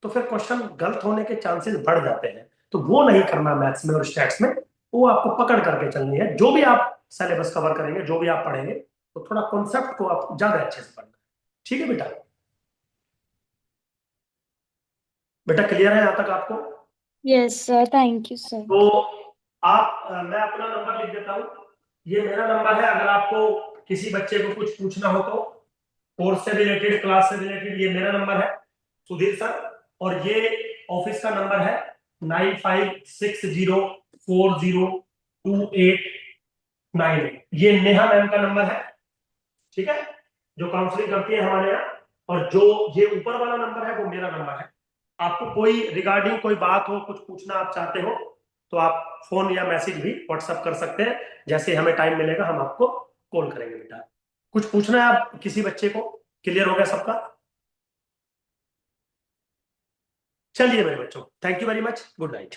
तो फिर क्वेश्चन गलत होने के चांसेस बढ़ जाते हैं। तो वो नहीं करना मैथ्स में और स्टैट्स में, वो आपको पकड़ करके चलनी है। जो भी आप सिलेबस कवर करेंगे, जो भी आप पढ़ेंगे, तो थोड़ा कॉन्सेप्ट को आप ज्यादा अच्छे से पढ़ना। ठीक है बेटा? बेटा क्लियर है यहां तक आपको? Yes sir, thank you sir. तो आप मैं अपना नंबर लिख देता हूं, ये मेरा नंबर है। अगर आपको किसी बच्चे को कुछ पूछना हो तो, कोर्स से रिलेटेड, क्लास से रिलेटेड, ये मेरा नंबर है सुधीर सर। और ये ऑफिस का नंबर है 9560402898। ये नेहा मैम का नंबर है, ठीक है, जो काउंसलिंग करती है हमारे यहाँ। और जो ये ऊपर वाला नंबर है वो मेरा नंबर है। आपको कोई रिगार्डिंग कोई बात हो, कुछ पूछना आप चाहते हो, तो आप फोन या मैसेज भी व्हाट्सएप कर सकते हैं। जैसे हमें टाइम मिलेगा हम आपको कॉल करेंगे बेटा। कुछ पूछना है आप किसी बच्चे को? क्लियर हो गया सबका? चलिए मेरे बच्चों, thank you very much, good night.